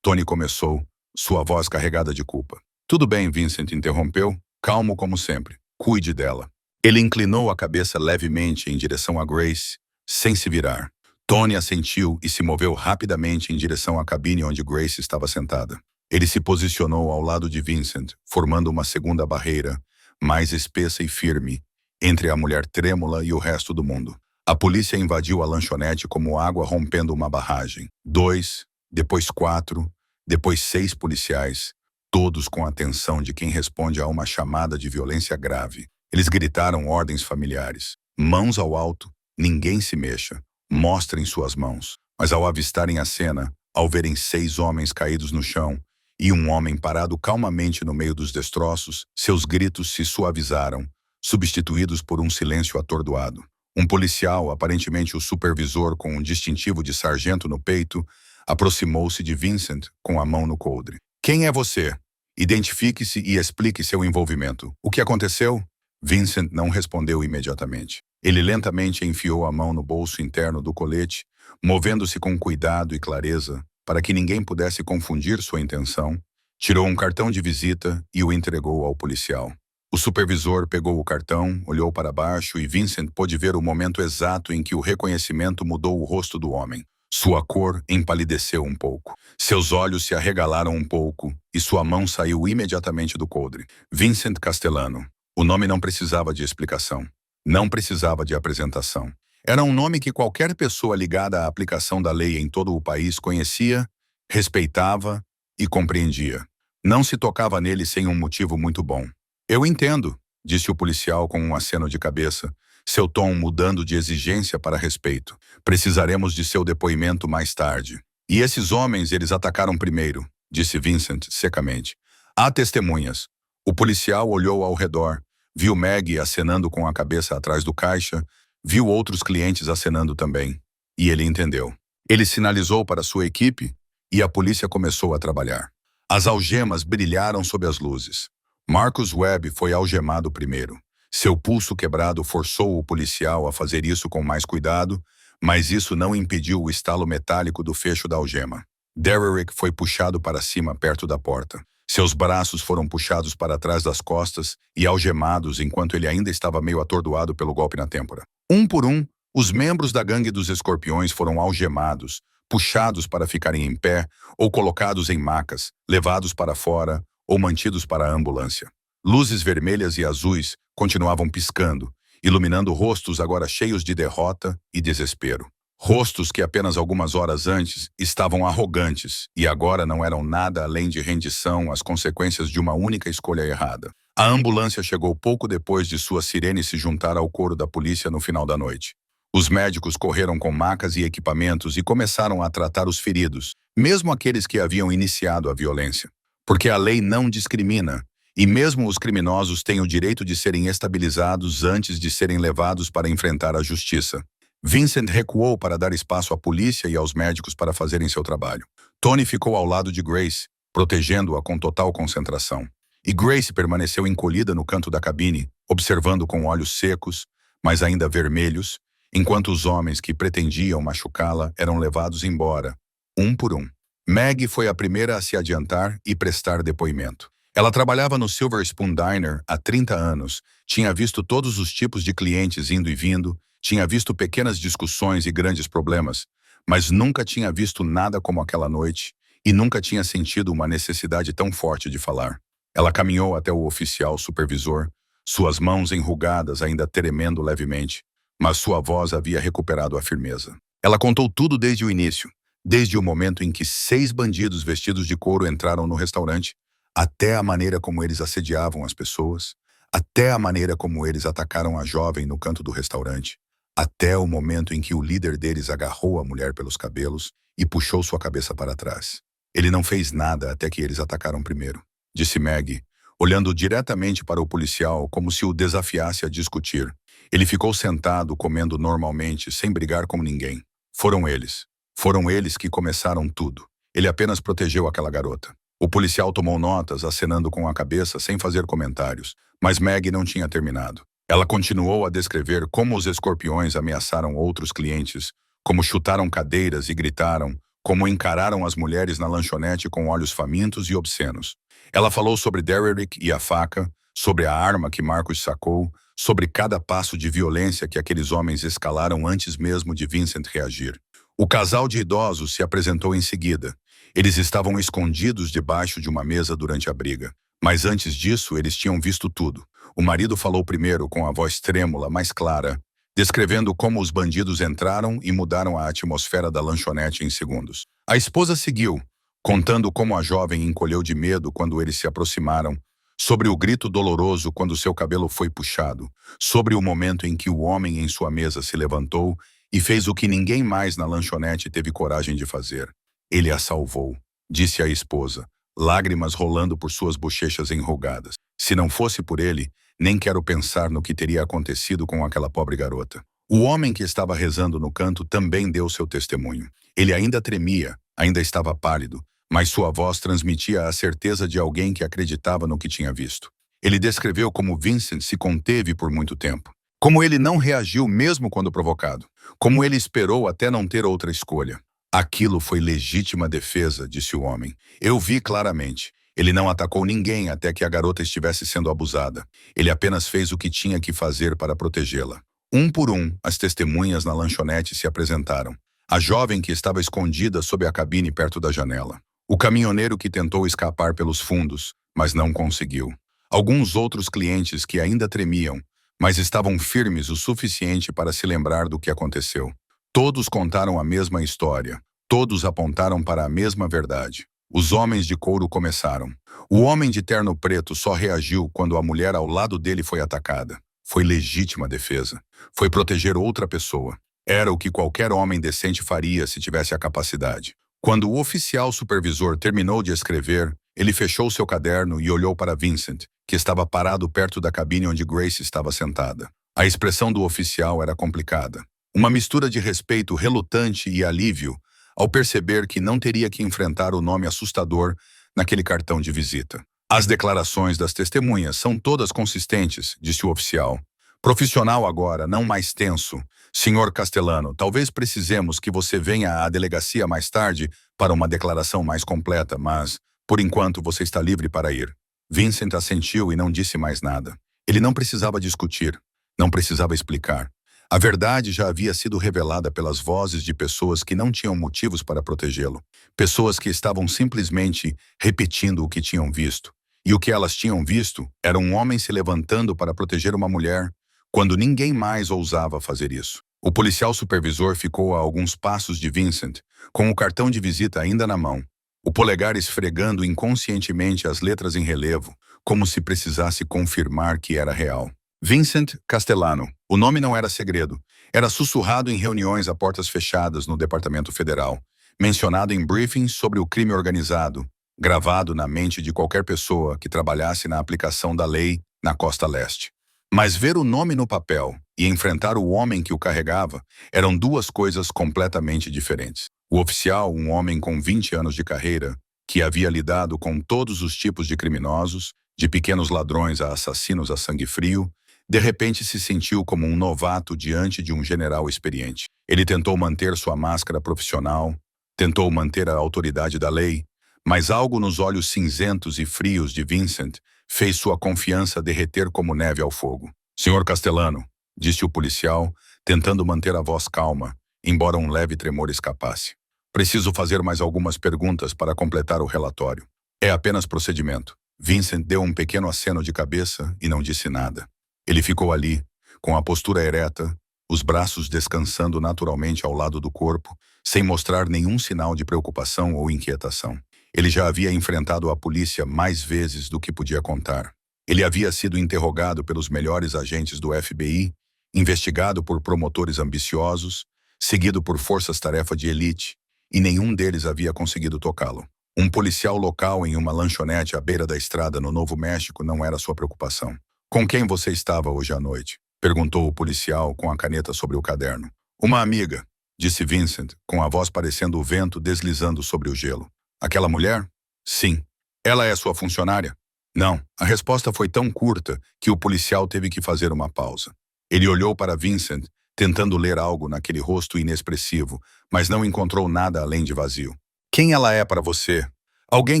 Tony começou, sua voz carregada de culpa. Tudo bem, Vincent interrompeu, calmo como sempre. Cuide dela. Ele inclinou a cabeça levemente em direção a Grace, sem se virar. Tony assentiu e se moveu rapidamente em direção à cabine onde Grace estava sentada. Ele se posicionou ao lado de Vincent, formando uma segunda barreira, mais espessa e firme, entre a mulher trêmula e o resto do mundo. A polícia invadiu a lanchonete como água rompendo uma barragem. 2, depois 4, depois 6 policiais, todos com a atenção de quem responde a uma chamada de violência grave. Eles gritaram ordens familiares. Mãos ao alto, ninguém se mexa. Mostrem suas mãos. Mas ao avistarem a cena, ao verem 6 homens caídos no chão e um homem parado calmamente no meio dos destroços, seus gritos se suavizaram, substituídos por um silêncio atordoado. Um policial, aparentemente o supervisor com um distintivo de sargento no peito, aproximou-se de Vincent com a mão no coldre. Quem é você? Identifique-se e explique seu envolvimento. O que aconteceu? Vincent não respondeu imediatamente. Ele lentamente enfiou a mão no bolso interno do colete, movendo-se com cuidado e clareza para que ninguém pudesse confundir sua intenção, tirou um cartão de visita e o entregou ao policial. O supervisor pegou o cartão, olhou para baixo e Vincent pôde ver o momento exato em que o reconhecimento mudou o rosto do homem. Sua cor empalideceu um pouco. Seus olhos se arregalaram um pouco e sua mão saiu imediatamente do coldre. Vincent Castellano. O nome não precisava de explicação. Não precisava de apresentação. Era um nome que qualquer pessoa ligada à aplicação da lei em todo o país conhecia, respeitava e compreendia. Não se tocava nele sem um motivo muito bom. Eu entendo, disse o policial com um aceno de cabeça, seu tom mudando de exigência para respeito. Precisaremos de seu depoimento mais tarde. E esses homens, eles atacaram primeiro, disse Vincent secamente. Há testemunhas. O policial olhou ao redor, viu Maggie acenando com a cabeça atrás do caixa, viu outros clientes acenando também. E ele entendeu. Ele sinalizou para sua equipe e a polícia começou a trabalhar. As algemas brilharam sob as luzes. Marcus Webb foi algemado primeiro. Seu pulso quebrado forçou o policial a fazer isso com mais cuidado, mas isso não impediu o estalo metálico do fecho da algema. Derrick foi puxado para cima perto da porta. Seus braços foram puxados para trás das costas e algemados enquanto ele ainda estava meio atordoado pelo golpe na têmpora. Um por um, os membros da gangue dos escorpiões foram algemados, puxados para ficarem em pé ou colocados em macas, levados para fora ou mantidos para a ambulância. Luzes vermelhas e azuis continuavam piscando, iluminando rostos agora cheios de derrota e desespero. Rostos que apenas algumas horas antes estavam arrogantes e agora não eram nada além de rendição às consequências de uma única escolha errada. A ambulância chegou pouco depois de sua sirene se juntar ao coro da polícia no final da noite. Os médicos correram com macas e equipamentos e começaram a tratar os feridos, mesmo aqueles que haviam iniciado a violência. Porque a lei não discrimina, e mesmo os criminosos têm o direito de serem estabilizados antes de serem levados para enfrentar a justiça. Vincent recuou para dar espaço à polícia e aos médicos para fazerem seu trabalho. Tony ficou ao lado de Grace, protegendo-a com total concentração. E Grace permaneceu encolhida no canto da cabine, observando com olhos secos, mas ainda vermelhos, enquanto os homens que pretendiam machucá-la eram levados embora, um por um. Maggie foi a primeira a se adiantar e prestar depoimento. Ela trabalhava no Silver Spoon Diner há 30 anos, tinha visto todos os tipos de clientes indo e vindo, tinha visto pequenas discussões e grandes problemas, mas nunca tinha visto nada como aquela noite e nunca tinha sentido uma necessidade tão forte de falar. Ela caminhou até o oficial supervisor, suas mãos enrugadas ainda tremendo levemente, mas sua voz havia recuperado a firmeza. Ela contou tudo desde o início, desde o momento em que 6 bandidos vestidos de couro entraram no restaurante, até a maneira como eles assediavam as pessoas, até a maneira como eles atacaram a jovem no canto do restaurante, até o momento em que o líder deles agarrou a mulher pelos cabelos e puxou sua cabeça para trás. Ele não fez nada até que eles atacaram primeiro, disse Maggie, olhando diretamente para o policial como se o desafiasse a discutir. Ele ficou sentado, comendo normalmente, sem brigar com ninguém. Foram eles. Foram eles que começaram tudo. Ele apenas protegeu aquela garota. O policial tomou notas, acenando com a cabeça sem fazer comentários, mas Maggie não tinha terminado. Ela continuou a descrever como os escorpiões ameaçaram outros clientes, como chutaram cadeiras e gritaram, como encararam as mulheres na lanchonete com olhos famintos e obscenos. Ela falou sobre Derrick e a faca, sobre a arma que Marcus sacou, sobre cada passo de violência que aqueles homens escalaram antes mesmo de Vincent reagir. O casal de idosos se apresentou em seguida. Eles estavam escondidos debaixo de uma mesa durante a briga. Mas antes disso, eles tinham visto tudo. O marido falou primeiro com a voz trêmula, mas clara, descrevendo como os bandidos entraram e mudaram a atmosfera da lanchonete em segundos. A esposa seguiu, contando como a jovem encolheu de medo quando eles se aproximaram, sobre o grito doloroso quando seu cabelo foi puxado, sobre o momento em que o homem em sua mesa se levantou e fez o que ninguém mais na lanchonete teve coragem de fazer. Ele a salvou, disse a esposa, lágrimas rolando por suas bochechas enrugadas. Se não fosse por ele, nem quero pensar no que teria acontecido com aquela pobre garota. O homem que estava rezando no canto também deu seu testemunho. Ele ainda tremia, ainda estava pálido, mas sua voz transmitia a certeza de alguém que acreditava no que tinha visto. Ele descreveu como Vincent se conteve por muito tempo, como ele não reagiu mesmo quando provocado, como ele esperou até não ter outra escolha. Aquilo foi legítima defesa, disse o homem. Eu vi claramente. Ele não atacou ninguém até que a garota estivesse sendo abusada. Ele apenas fez o que tinha que fazer para protegê-la. Um por um, as testemunhas na lanchonete se apresentaram. A jovem que estava escondida sob a cabine perto da janela. O caminhoneiro que tentou escapar pelos fundos, mas não conseguiu. Alguns outros clientes que ainda tremiam, mas estavam firmes o suficiente para se lembrar do que aconteceu. Todos contaram a mesma história. Todos apontaram para a mesma verdade. Os homens de couro começaram. O homem de terno preto só reagiu quando a mulher ao lado dele foi atacada. Foi legítima defesa. Foi proteger outra pessoa. Era o que qualquer homem decente faria se tivesse a capacidade. Quando o oficial supervisor terminou de escrever, ele fechou seu caderno e olhou para Vincent, que estava parado perto da cabine onde Grace estava sentada. A expressão do oficial era complicada. Uma mistura de respeito relutante e alívio ao perceber que não teria que enfrentar o nome assustador naquele cartão de visita. As declarações das testemunhas são todas consistentes, disse o oficial. Profissional agora, não mais tenso. Senhor Castellano, talvez precisemos que você venha à delegacia mais tarde para uma declaração mais completa, mas, por enquanto, você está livre para ir. Vincent assentiu e não disse mais nada. Ele não precisava discutir, não precisava explicar. A verdade já havia sido revelada pelas vozes de pessoas que não tinham motivos para protegê-lo. Pessoas que estavam simplesmente repetindo o que tinham visto. E o que elas tinham visto era um homem se levantando para proteger uma mulher, quando ninguém mais ousava fazer isso. O policial supervisor ficou a alguns passos de Vincent, com o cartão de visita ainda na mão, o polegar esfregando inconscientemente as letras em relevo, como se precisasse confirmar que era real. Vincent Castellano. O nome não era segredo. Era sussurrado em reuniões a portas fechadas no Departamento Federal, mencionado em briefings sobre o crime organizado, gravado na mente de qualquer pessoa que trabalhasse na aplicação da lei na costa leste. Mas ver o nome no papel e enfrentar o homem que o carregava eram duas coisas completamente diferentes. O oficial, um homem com 20 anos de carreira, que havia lidado com todos os tipos de criminosos, de pequenos ladrões a assassinos a sangue frio, de repente se sentiu como um novato diante de um general experiente. Ele tentou manter sua máscara profissional, tentou manter a autoridade da lei, mas algo nos olhos cinzentos e frios de Vincent fez sua confiança derreter como neve ao fogo. Senhor Castellano, disse o policial, tentando manter a voz calma, embora um leve tremor escapasse. Preciso fazer mais algumas perguntas para completar o relatório. É apenas procedimento. Vincent deu um pequeno aceno de cabeça e não disse nada. Ele ficou ali, com a postura ereta, os braços descansando naturalmente ao lado do corpo, sem mostrar nenhum sinal de preocupação ou inquietação. Ele já havia enfrentado a polícia mais vezes do que podia contar. Ele havia sido interrogado pelos melhores agentes do FBI, investigado por promotores ambiciosos, seguido por forças-tarefa de elite, e nenhum deles havia conseguido tocá-lo. Um policial local em uma lanchonete à beira da estrada no Novo México não era sua preocupação. Com quem você estava hoje à noite? Perguntou o policial com a caneta sobre o caderno. Uma amiga, disse Vincent, com a voz parecendo o vento deslizando sobre o gelo. Aquela mulher? Sim. Ela é sua funcionária? Não. A resposta foi tão curta que o policial teve que fazer uma pausa. Ele olhou para Vincent, tentando ler algo naquele rosto inexpressivo, mas não encontrou nada além de vazio. Quem ela é para você? Alguém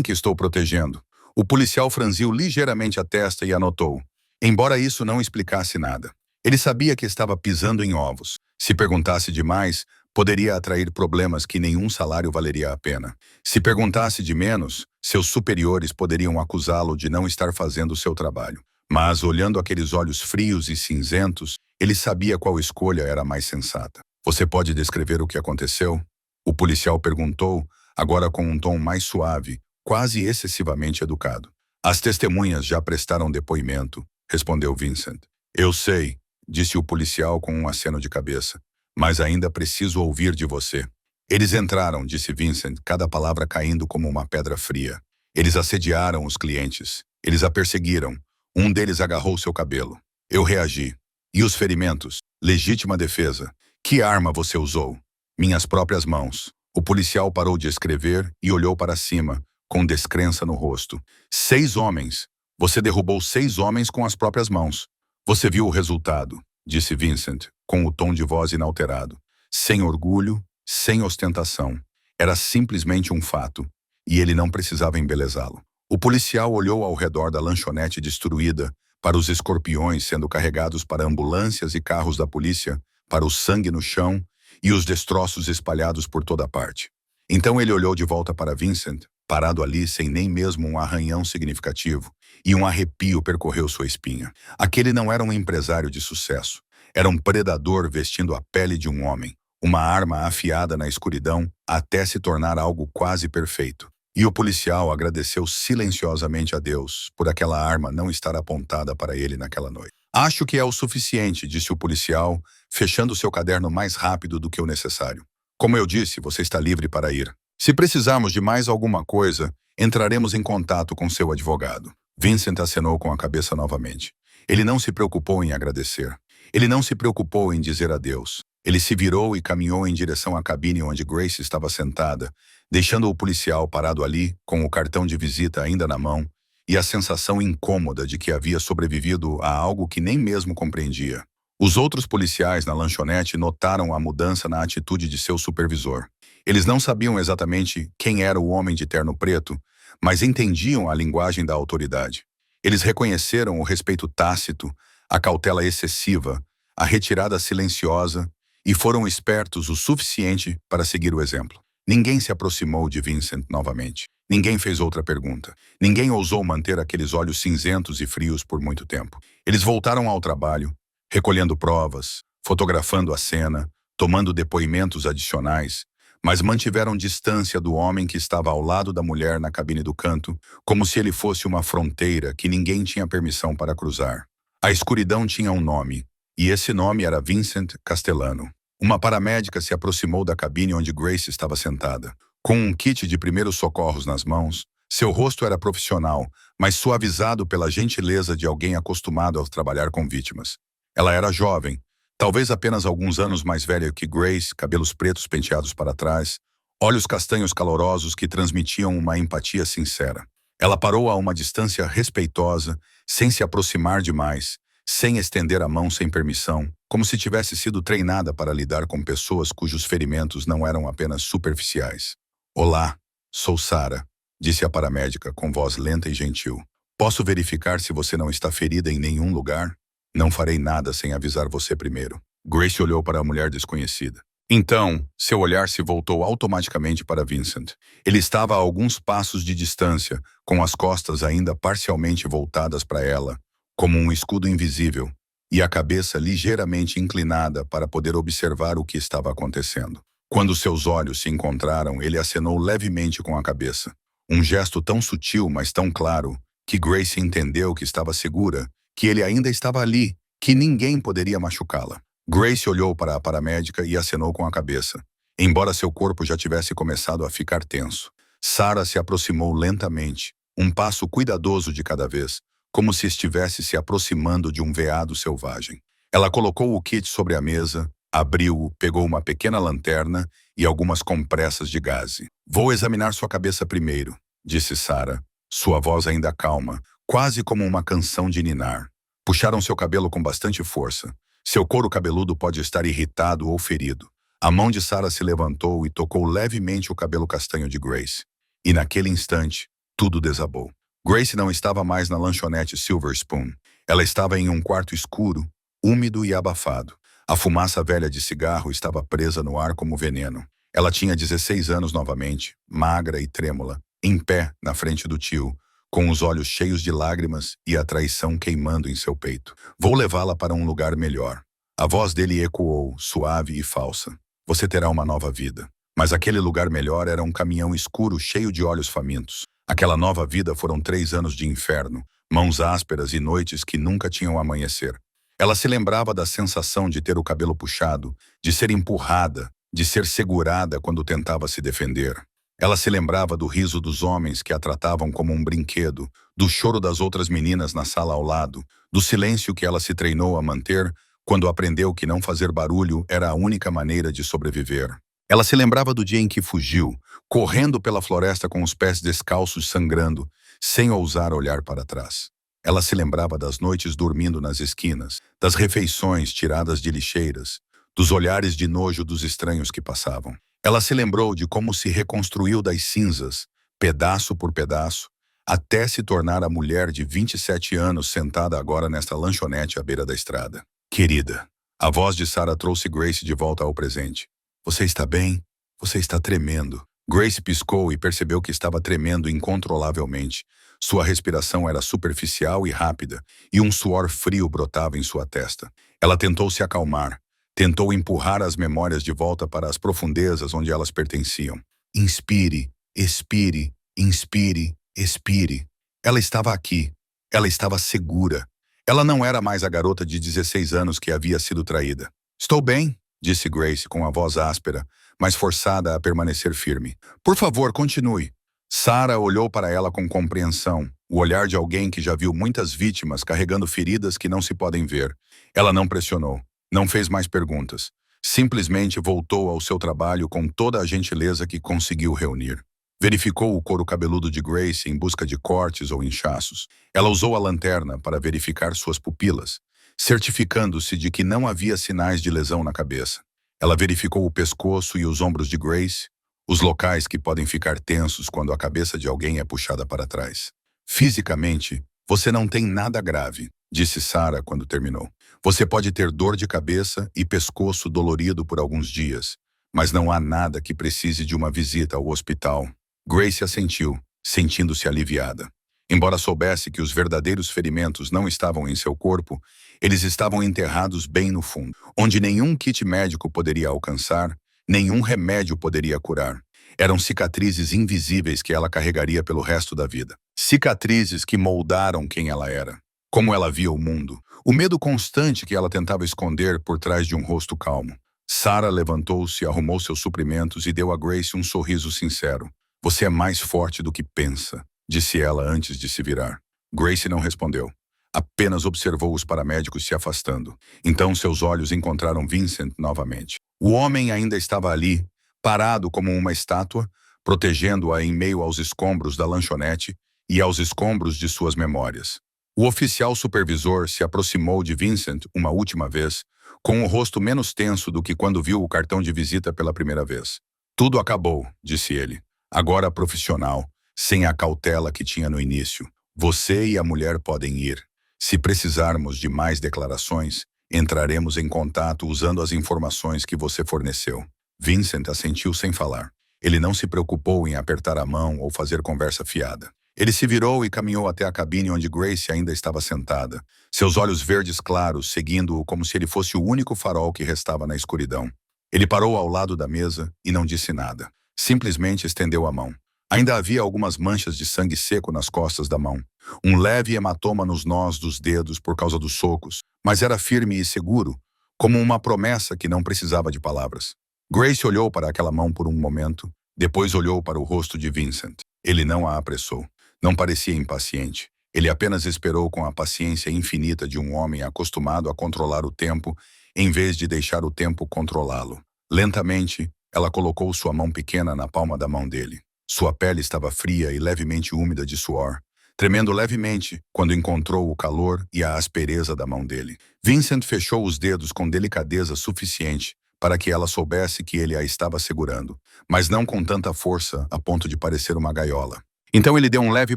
que estou protegendo. O policial franziu ligeiramente a testa e anotou. Embora isso não explicasse nada. Ele sabia que estava pisando em ovos. Se perguntasse demais, poderia atrair problemas que nenhum salário valeria a pena. Se perguntasse de menos, seus superiores poderiam acusá-lo de não estar fazendo seu trabalho. Mas, olhando aqueles olhos frios e cinzentos, ele sabia qual escolha era mais sensata. Você pode descrever o que aconteceu? O policial perguntou, agora com um tom mais suave, quase excessivamente educado. As testemunhas já prestaram depoimento, respondeu Vincent. Eu sei, disse o policial com um aceno de cabeça, mas ainda preciso ouvir de você. Eles entraram, disse Vincent, cada palavra caindo como uma pedra fria. Eles assediaram os clientes. Eles a perseguiram. Um deles agarrou seu cabelo. Eu reagi. E os ferimentos? Legítima defesa. Que arma você usou? Minhas próprias mãos. O policial parou de escrever e olhou para cima, com descrença no rosto. 6 homens. Você derrubou 6 homens com as próprias mãos. Você viu o resultado, disse Vincent, com o tom de voz inalterado. Sem orgulho, sem ostentação. Era simplesmente um fato, e ele não precisava embelezá-lo. O policial olhou ao redor da lanchonete destruída, para os escorpiões sendo carregados para ambulâncias e carros da polícia, para o sangue no chão e os destroços espalhados por toda parte. Então ele olhou de volta para Vincent, parado ali sem nem mesmo um arranhão significativo, e um arrepio percorreu sua espinha. Aquele não era um empresário de sucesso. Era um predador vestindo a pele de um homem, uma arma afiada na escuridão até se tornar algo quase perfeito. E o policial agradeceu silenciosamente a Deus por aquela arma não estar apontada para ele naquela noite. Acho que é o suficiente, disse o policial, fechando seu caderno mais rápido do que o necessário. Como eu disse, você está livre para ir. Se precisarmos de mais alguma coisa, entraremos em contato com seu advogado. Vincent acenou com a cabeça novamente. Ele não se preocupou em agradecer. Ele não se preocupou em dizer adeus. Ele se virou e caminhou em direção à cabine onde Grace estava sentada, deixando o policial parado ali, com o cartão de visita ainda na mão, e a sensação incômoda de que havia sobrevivido a algo que nem mesmo compreendia. Os outros policiais na lanchonete notaram a mudança na atitude de seu supervisor. Eles não sabiam exatamente quem era o homem de terno preto, mas entendiam a linguagem da autoridade. Eles reconheceram o respeito tácito, a cautela excessiva, a retirada silenciosa, e foram espertos o suficiente para seguir o exemplo. Ninguém se aproximou de Vincent novamente. Ninguém fez outra pergunta. Ninguém ousou manter aqueles olhos cinzentos e frios por muito tempo. Eles voltaram ao trabalho, recolhendo provas, fotografando a cena, tomando depoimentos adicionais, mas mantiveram distância do homem que estava ao lado da mulher na cabine do canto, como se ele fosse uma fronteira que ninguém tinha permissão para cruzar. A escuridão tinha um nome, e esse nome era Vincent Castellano. Uma paramédica se aproximou da cabine onde Grace estava sentada. Com um kit de primeiros socorros nas mãos, seu rosto era profissional, mas suavizado pela gentileza de alguém acostumado a trabalhar com vítimas. Ela era jovem, talvez apenas alguns anos mais velha que Grace, cabelos pretos penteados para trás, olhos castanhos calorosos que transmitiam uma empatia sincera. Ela parou a uma distância respeitosa, sem se aproximar demais, sem estender a mão sem permissão, como se tivesse sido treinada para lidar com pessoas cujos ferimentos não eram apenas superficiais. Olá, sou Sarah, disse a paramédica com voz lenta e gentil. Posso verificar se você não está ferida em nenhum lugar? Não farei nada sem avisar você primeiro. Grace olhou para a mulher desconhecida. Então, seu olhar se voltou automaticamente para Vincent. Ele estava a alguns passos de distância, com as costas ainda parcialmente voltadas para ela, como um escudo invisível, e a cabeça ligeiramente inclinada para poder observar o que estava acontecendo. Quando seus olhos se encontraram, ele acenou levemente com a cabeça. Um gesto tão sutil, mas tão claro, que Grace entendeu que estava segura, que ele ainda estava ali, que ninguém poderia machucá-la. Grace olhou para a paramédica e acenou com a cabeça, embora seu corpo já tivesse começado a ficar tenso. Sarah se aproximou lentamente, um passo cuidadoso de cada vez, como se estivesse se aproximando de um veado selvagem. Ela colocou o kit sobre a mesa, abriu-o, pegou uma pequena lanterna e algumas compressas de gaze. Vou examinar sua cabeça primeiro, disse Sarah, sua voz ainda calma, quase como uma canção de ninar. Puxaram seu cabelo com bastante força. Seu couro cabeludo pode estar irritado ou ferido. A mão de Sarah se levantou e tocou levemente o cabelo castanho de Grace. E naquele instante, tudo desabou. Grace não estava mais na lanchonete Silver Spoon. Ela estava em um quarto escuro, úmido e abafado. A fumaça velha de cigarro estava presa no ar como veneno. Ela tinha 16 anos novamente, magra e trêmula, em pé na frente do tio, com os olhos cheios de lágrimas e a traição queimando em seu peito. Vou levá-la para um lugar melhor. A voz dele ecoou, suave e falsa. Você terá uma nova vida. Mas aquele lugar melhor era um caminhão escuro cheio de olhos famintos. Aquela nova vida foram 3 anos de inferno, mãos ásperas e noites que nunca tinham amanhecer. Ela se lembrava da sensação de ter o cabelo puxado, de ser empurrada, de ser segurada quando tentava se defender. Ela se lembrava do riso dos homens que a tratavam como um brinquedo, do choro das outras meninas na sala ao lado, do silêncio que ela se treinou a manter quando aprendeu que não fazer barulho era a única maneira de sobreviver. Ela se lembrava do dia em que fugiu, correndo pela floresta com os pés descalços sangrando, sem ousar olhar para trás. Ela se lembrava das noites dormindo nas esquinas, das refeições tiradas de lixeiras, dos olhares de nojo dos estranhos que passavam. Ela se lembrou de como se reconstruiu das cinzas, pedaço por pedaço, até se tornar a mulher de 27 anos sentada agora nesta lanchonete à beira da estrada. Querida, a voz de Sarah trouxe Grace de volta ao presente. Você está bem? Você está tremendo. Grace piscou e percebeu que estava tremendo incontrolavelmente. Sua respiração era superficial e rápida, e um suor frio brotava em sua testa. Ela tentou se acalmar, tentou empurrar as memórias de volta para as profundezas onde elas pertenciam. Inspire, expire, inspire, expire. Ela estava aqui. Ela estava segura. Ela não era mais a garota de 16 anos que havia sido traída. Estou bem, disse Grace com a voz áspera, mas forçada a permanecer firme. Por favor, continue. Sarah olhou para ela com compreensão, o olhar de alguém que já viu muitas vítimas carregando feridas que não se podem ver. Ela não pressionou, não fez mais perguntas. Simplesmente voltou ao seu trabalho com toda a gentileza que conseguiu reunir. Verificou o couro cabeludo de Grace em busca de cortes ou inchaços. Ela usou a lanterna para verificar suas pupilas, certificando-se de que não havia sinais de lesão na cabeça. Ela verificou o pescoço e os ombros de Grace, os locais que podem ficar tensos quando a cabeça de alguém é puxada para trás. Fisicamente, você não tem nada grave, disse Sarah quando terminou. Você pode ter dor de cabeça e pescoço dolorido por alguns dias, mas não há nada que precise de uma visita ao hospital. Grace assentiu, sentindo-se aliviada. Embora soubesse que os verdadeiros ferimentos não estavam em seu corpo, eles estavam enterrados bem no fundo, onde nenhum kit médico poderia alcançar, nenhum remédio poderia curar. Eram cicatrizes invisíveis que ela carregaria pelo resto da vida. Cicatrizes que moldaram quem ela era, como ela via o mundo, o medo constante que ela tentava esconder por trás de um rosto calmo. Sarah levantou-se, arrumou seus suprimentos e deu a Grace um sorriso sincero. Você é mais forte do que pensa, disse ela antes de se virar. Grace não respondeu. Apenas observou os paramédicos se afastando. Então seus olhos encontraram Vincent novamente. O homem ainda estava ali, parado como uma estátua, protegendo-a em meio aos escombros da lanchonete e aos escombros de suas memórias. O oficial supervisor se aproximou de Vincent uma última vez, com o rosto menos tenso do que quando viu o cartão de visita pela primeira vez. Tudo acabou, disse ele. Agora profissional, sem a cautela que tinha no início. Você e a mulher podem ir. Se precisarmos de mais declarações, entraremos em contato usando as informações que você forneceu. Vincent assentiu sem falar. Ele não se preocupou em apertar a mão ou fazer conversa fiada. Ele se virou e caminhou até a cabine onde Grace ainda estava sentada, seus olhos verdes claros seguindo-o como se ele fosse o único farol que restava na escuridão. Ele parou ao lado da mesa e não disse nada. Simplesmente estendeu a mão. Ainda havia algumas manchas de sangue seco nas costas da mão. Um leve hematoma nos nós dos dedos por causa dos socos, mas era firme e seguro, como uma promessa que não precisava de palavras. Grace olhou para aquela mão por um momento, depois olhou para o rosto de Vincent. Ele não a apressou. Não parecia impaciente. Ele apenas esperou com a paciência infinita de um homem acostumado a controlar o tempo, em vez de deixar o tempo controlá-lo. Lentamente, ela colocou sua mão pequena na palma da mão dele. Sua pele estava fria e levemente úmida de suor, tremendo levemente quando encontrou o calor e a aspereza da mão dele. Vincent fechou os dedos com delicadeza suficiente para que ela soubesse que ele a estava segurando, mas não com tanta força a ponto de parecer uma gaiola. Então ele deu um leve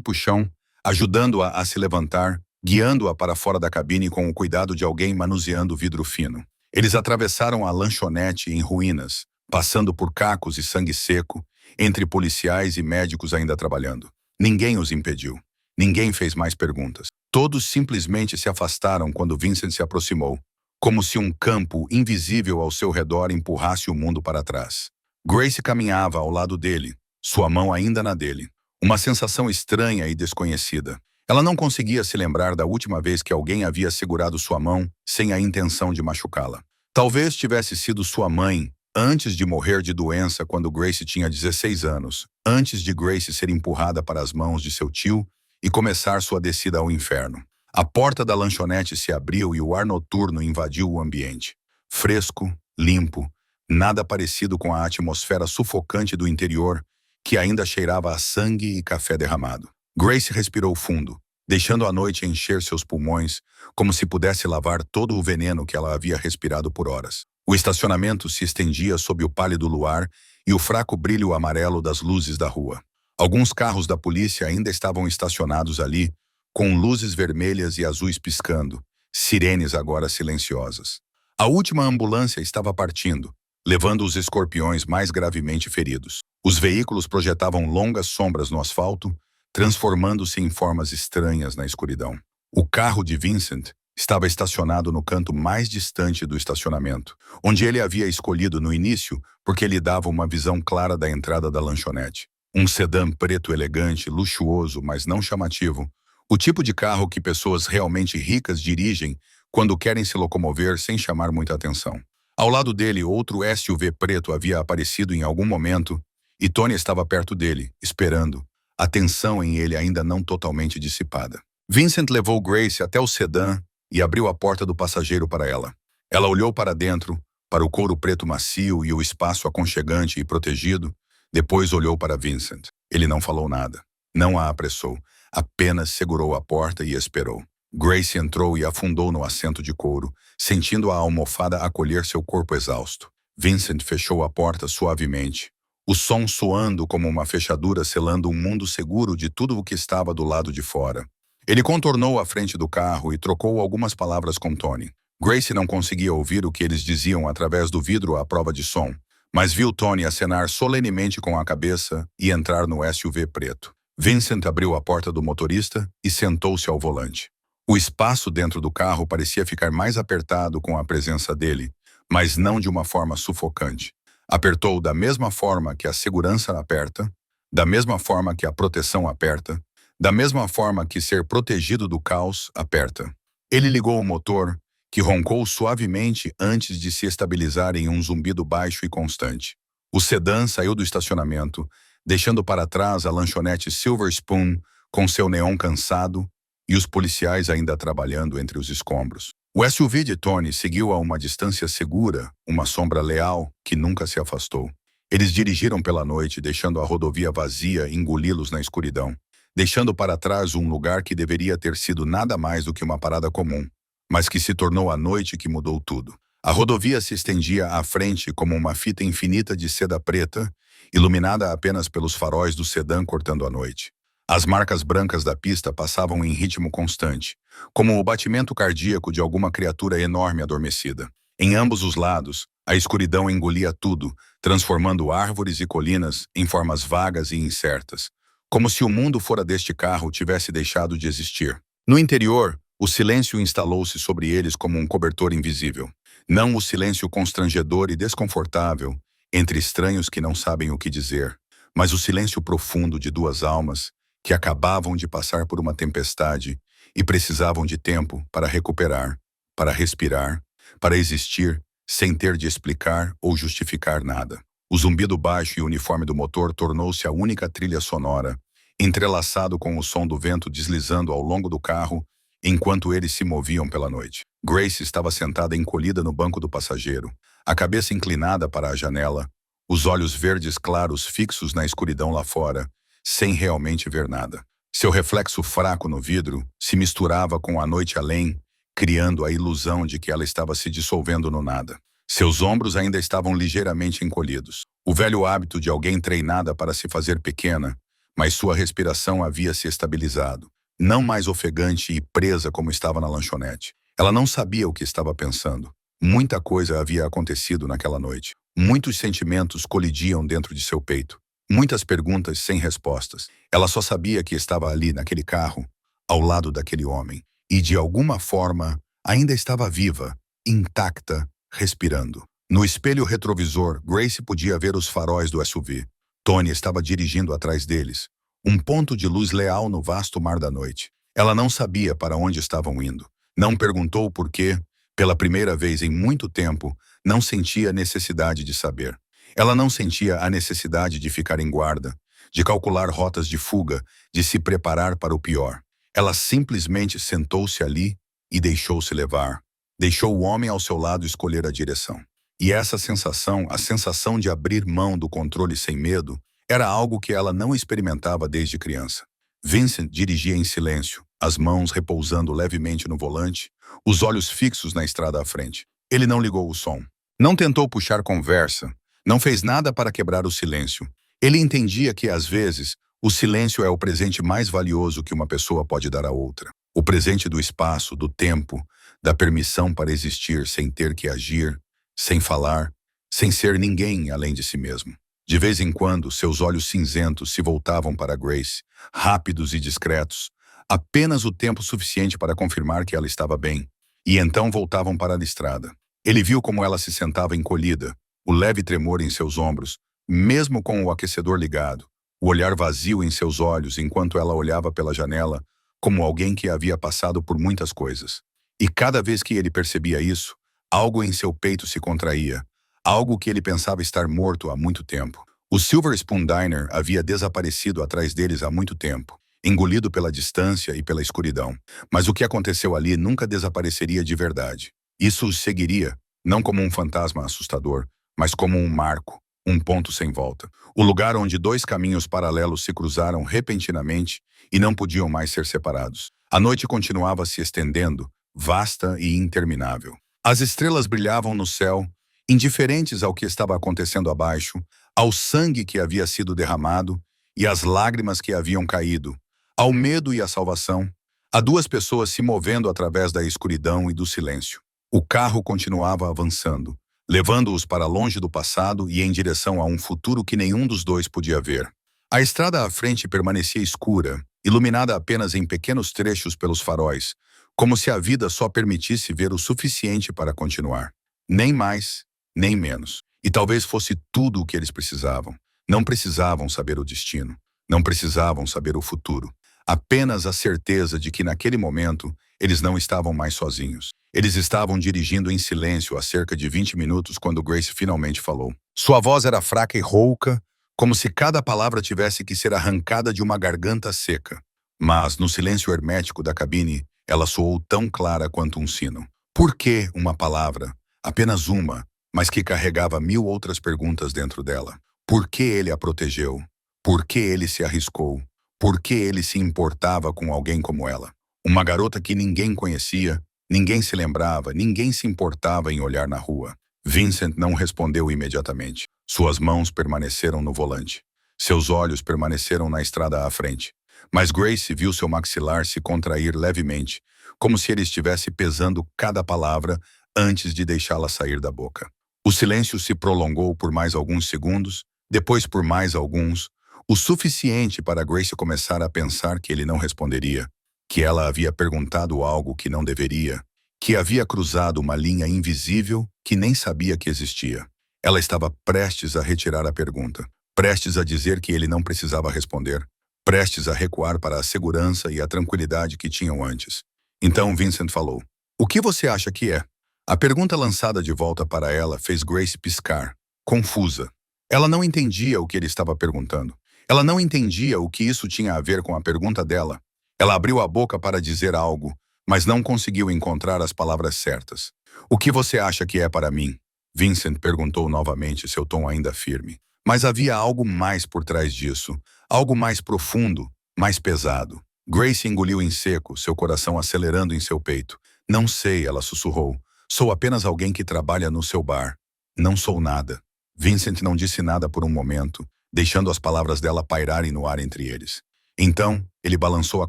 puxão, ajudando-a a se levantar, guiando-a para fora da cabine com o cuidado de alguém manuseando vidro fino. Eles atravessaram a lanchonete em ruínas, passando por cacos e sangue seco, entre policiais e médicos ainda trabalhando. Ninguém os impediu. Ninguém fez mais perguntas. Todos simplesmente se afastaram quando Vincent se aproximou, como se um campo invisível ao seu redor empurrasse o mundo para trás. Grace caminhava ao lado dele, sua mão ainda na dele. Uma sensação estranha e desconhecida. Ela não conseguia se lembrar da última vez que alguém havia segurado sua mão sem a intenção de machucá-la. Talvez tivesse sido sua mãe, antes de morrer de doença quando Grace tinha 16 anos, antes de Grace ser empurrada para as mãos de seu tio e começar sua descida ao inferno. A porta da lanchonete se abriu e o ar noturno invadiu o ambiente. Fresco, limpo, nada parecido com a atmosfera sufocante do interior, que ainda cheirava a sangue e café derramado. Grace respirou fundo, deixando a noite encher seus pulmões, como se pudesse lavar todo o veneno que ela havia respirado por horas. O estacionamento se estendia sob o pálido luar e o fraco brilho amarelo das luzes da rua. Alguns carros da polícia ainda estavam estacionados ali, com luzes vermelhas e azuis piscando, sirenes agora silenciosas. A última ambulância estava partindo, levando os escorpiões mais gravemente feridos. Os veículos projetavam longas sombras no asfalto, transformando-se em formas estranhas na escuridão. O carro de Vincent estava estacionado no canto mais distante do estacionamento, onde ele havia escolhido no início porque lhe dava uma visão clara da entrada da lanchonete. Um sedã preto elegante, luxuoso, mas não chamativo. O tipo de carro que pessoas realmente ricas dirigem quando querem se locomover sem chamar muita atenção. Ao lado dele, outro SUV preto havia aparecido em algum momento e Tony estava perto dele, esperando, a tensão em ele ainda não totalmente dissipada. Vincent levou Grace até o sedã e abriu a porta do passageiro para ela. Ela olhou para dentro, para o couro preto macio e o espaço aconchegante e protegido, depois olhou para Vincent. Ele não falou nada. Não a apressou. Apenas segurou a porta e esperou. Grace entrou e afundou no assento de couro, sentindo a almofada acolher seu corpo exausto. Vincent fechou a porta suavemente, o som soando como uma fechadura selando um mundo seguro de tudo o que estava do lado de fora. Ele contornou a frente do carro e trocou algumas palavras com Tony. Grace não conseguia ouvir o que eles diziam através do vidro à prova de som, mas viu Tony acenar solenemente com a cabeça e entrar no SUV preto. Vincent abriu a porta do motorista e sentou-se ao volante. O espaço dentro do carro parecia ficar mais apertado com a presença dele, mas não de uma forma sufocante. Apertou da mesma forma que a segurança aperta, da mesma forma que a proteção aperta, da mesma forma que ser protegido do caos aperta. Ele ligou o motor, que roncou suavemente antes de se estabilizar em um zumbido baixo e constante. O sedã saiu do estacionamento, deixando para trás a lanchonete Silver Spoon com seu neon cansado e os policiais ainda trabalhando entre os escombros. O SUV de Tony seguiu a uma distância segura, uma sombra leal que nunca se afastou. Eles dirigiram pela noite, deixando a rodovia vazia engoli-los na escuridão, deixando para trás um lugar que deveria ter sido nada mais do que uma parada comum, mas que se tornou a noite que mudou tudo. A rodovia se estendia à frente como uma fita infinita de seda preta, iluminada apenas pelos faróis do sedã cortando a noite. As marcas brancas da pista passavam em ritmo constante, como o batimento cardíaco de alguma criatura enorme adormecida. Em ambos os lados, a escuridão engolia tudo, transformando árvores e colinas em formas vagas e incertas, como se o mundo fora deste carro tivesse deixado de existir. No interior, o silêncio instalou-se sobre eles como um cobertor invisível. Não o silêncio constrangedor e desconfortável, entre estranhos que não sabem o que dizer, mas o silêncio profundo de duas almas que acabavam de passar por uma tempestade e precisavam de tempo para recuperar, para respirar, para existir sem ter de explicar ou justificar nada. O zumbido baixo e uniforme do motor tornou-se a única trilha sonora, entrelaçado com o som do vento deslizando ao longo do carro enquanto eles se moviam pela noite. Grace estava sentada encolhida no banco do passageiro, a cabeça inclinada para a janela, os olhos verdes claros fixos na escuridão lá fora, sem realmente ver nada. Seu reflexo fraco no vidro se misturava com a noite além, criando a ilusão de que ela estava se dissolvendo no nada. Seus ombros ainda estavam ligeiramente encolhidos. O velho hábito de alguém treinada para se fazer pequena, mas sua respiração havia se estabilizado, não mais ofegante e presa como estava na lanchonete. Ela não sabia o que estava pensando, Muita coisa havia acontecido naquela noite. Muitos sentimentos colidiam dentro de seu peito. Muitas perguntas sem respostas. Ela só sabia que estava ali naquele carro, ao lado daquele homem. E, de alguma forma, ainda estava viva, intacta, respirando. No espelho retrovisor, Grace podia ver os faróis do SUV. Tony estava dirigindo atrás deles. Um ponto de luz leal no vasto mar da noite. Ela não sabia para onde estavam indo. Não perguntou por quê. Pela primeira vez em muito tempo, não sentia necessidade de saber. Ela não sentia a necessidade de ficar em guarda, de calcular rotas de fuga, de se preparar para o pior. Ela simplesmente sentou-se ali e deixou-se levar. Deixou o homem ao seu lado escolher a direção. E essa sensação, a sensação de abrir mão do controle sem medo, era algo que ela não experimentava desde criança. Vincent dirigia em silêncio, as mãos repousando levemente no volante, os olhos fixos na estrada à frente. Ele não ligou o som. Não tentou puxar conversa. Não fez nada para quebrar o silêncio. Ele entendia que, às vezes, o silêncio é o presente mais valioso que uma pessoa pode dar a outra. O presente do espaço, do tempo, da permissão para existir sem ter que agir, sem falar, sem ser ninguém além de si mesmo. De vez em quando, seus olhos cinzentos se voltavam para Grace, rápidos e discretos, apenas o tempo suficiente para confirmar que ela estava bem, e então voltavam para a estrada. Ele viu como ela se sentava encolhida, o leve tremor em seus ombros, mesmo com o aquecedor ligado, o olhar vazio em seus olhos enquanto ela olhava pela janela, como alguém que havia passado por muitas coisas. E cada vez que ele percebia isso, algo em seu peito se contraía, algo que ele pensava estar morto há muito tempo. O Silver Spoon Diner havia desaparecido atrás deles há muito tempo, engolido pela distância e pela escuridão. Mas o que aconteceu ali nunca desapareceria de verdade. Isso os seguiria, não como um fantasma assustador, mas como um marco, um ponto sem volta. O lugar onde dois caminhos paralelos se cruzaram repentinamente e não podiam mais ser separados. A noite continuava se estendendo, vasta e interminável. As estrelas brilhavam no céu, indiferentes ao que estava acontecendo abaixo, ao sangue que havia sido derramado e às lágrimas que haviam caído, ao medo e à salvação, a duas pessoas se movendo através da escuridão e do silêncio. O carro continuava avançando, levando-os para longe do passado e em direção a um futuro que nenhum dos dois podia ver. A estrada à frente permanecia escura, iluminada apenas em pequenos trechos pelos faróis, como se a vida só permitisse ver o suficiente para continuar. Nem mais, nem menos. E talvez fosse tudo o que eles precisavam. Não precisavam saber o destino. Não precisavam saber o futuro. Apenas a certeza de que naquele momento eles não estavam mais sozinhos. Eles estavam dirigindo em silêncio há cerca de 20 minutos quando Grace finalmente falou. Sua voz era fraca e rouca, como se cada palavra tivesse que ser arrancada de uma garganta seca. Mas, no silêncio hermético da cabine, ela soou tão clara quanto um sino. Por que uma palavra? Apenas uma, mas que carregava 1000 outras perguntas dentro dela. Por que ele a protegeu? Por que ele se arriscou? Por que ele se importava com alguém como ela? Uma garota que ninguém conhecia, ninguém se lembrava, ninguém se importava em olhar na rua. Vincent não respondeu imediatamente. Suas mãos permaneceram no volante. Seus olhos permaneceram na estrada à frente. Mas Grace viu seu maxilar se contrair levemente, como se ele estivesse pesando cada palavra antes de deixá-la sair da boca. O silêncio se prolongou por mais alguns segundos, depois por mais alguns, o suficiente para Grace começar a pensar que ele não responderia, que ela havia perguntado algo que não deveria, que havia cruzado uma linha invisível que nem sabia que existia. Ela estava prestes a retirar a pergunta, prestes a dizer que ele não precisava responder, prestes a recuar para a segurança e a tranquilidade que tinham antes. Então Vincent falou, "O que você acha que é?" A pergunta lançada de volta para ela fez Grace piscar, confusa. Ela não entendia o que ele estava perguntando. Ela não entendia o que isso tinha a ver com a pergunta dela. Ela abriu a boca para dizer algo, mas não conseguiu encontrar as palavras certas. "O que você acha que é para mim?" Vincent perguntou novamente, seu tom ainda firme. Mas havia algo mais por trás disso, algo mais profundo, mais pesado. Grace engoliu em seco, seu coração acelerando em seu peito. "Não sei", ela sussurrou. "Sou apenas alguém que trabalha no seu bar. Não sou nada." Vincent não disse nada por um momento, deixando as palavras dela pairarem no ar entre eles. Então, ele balançou a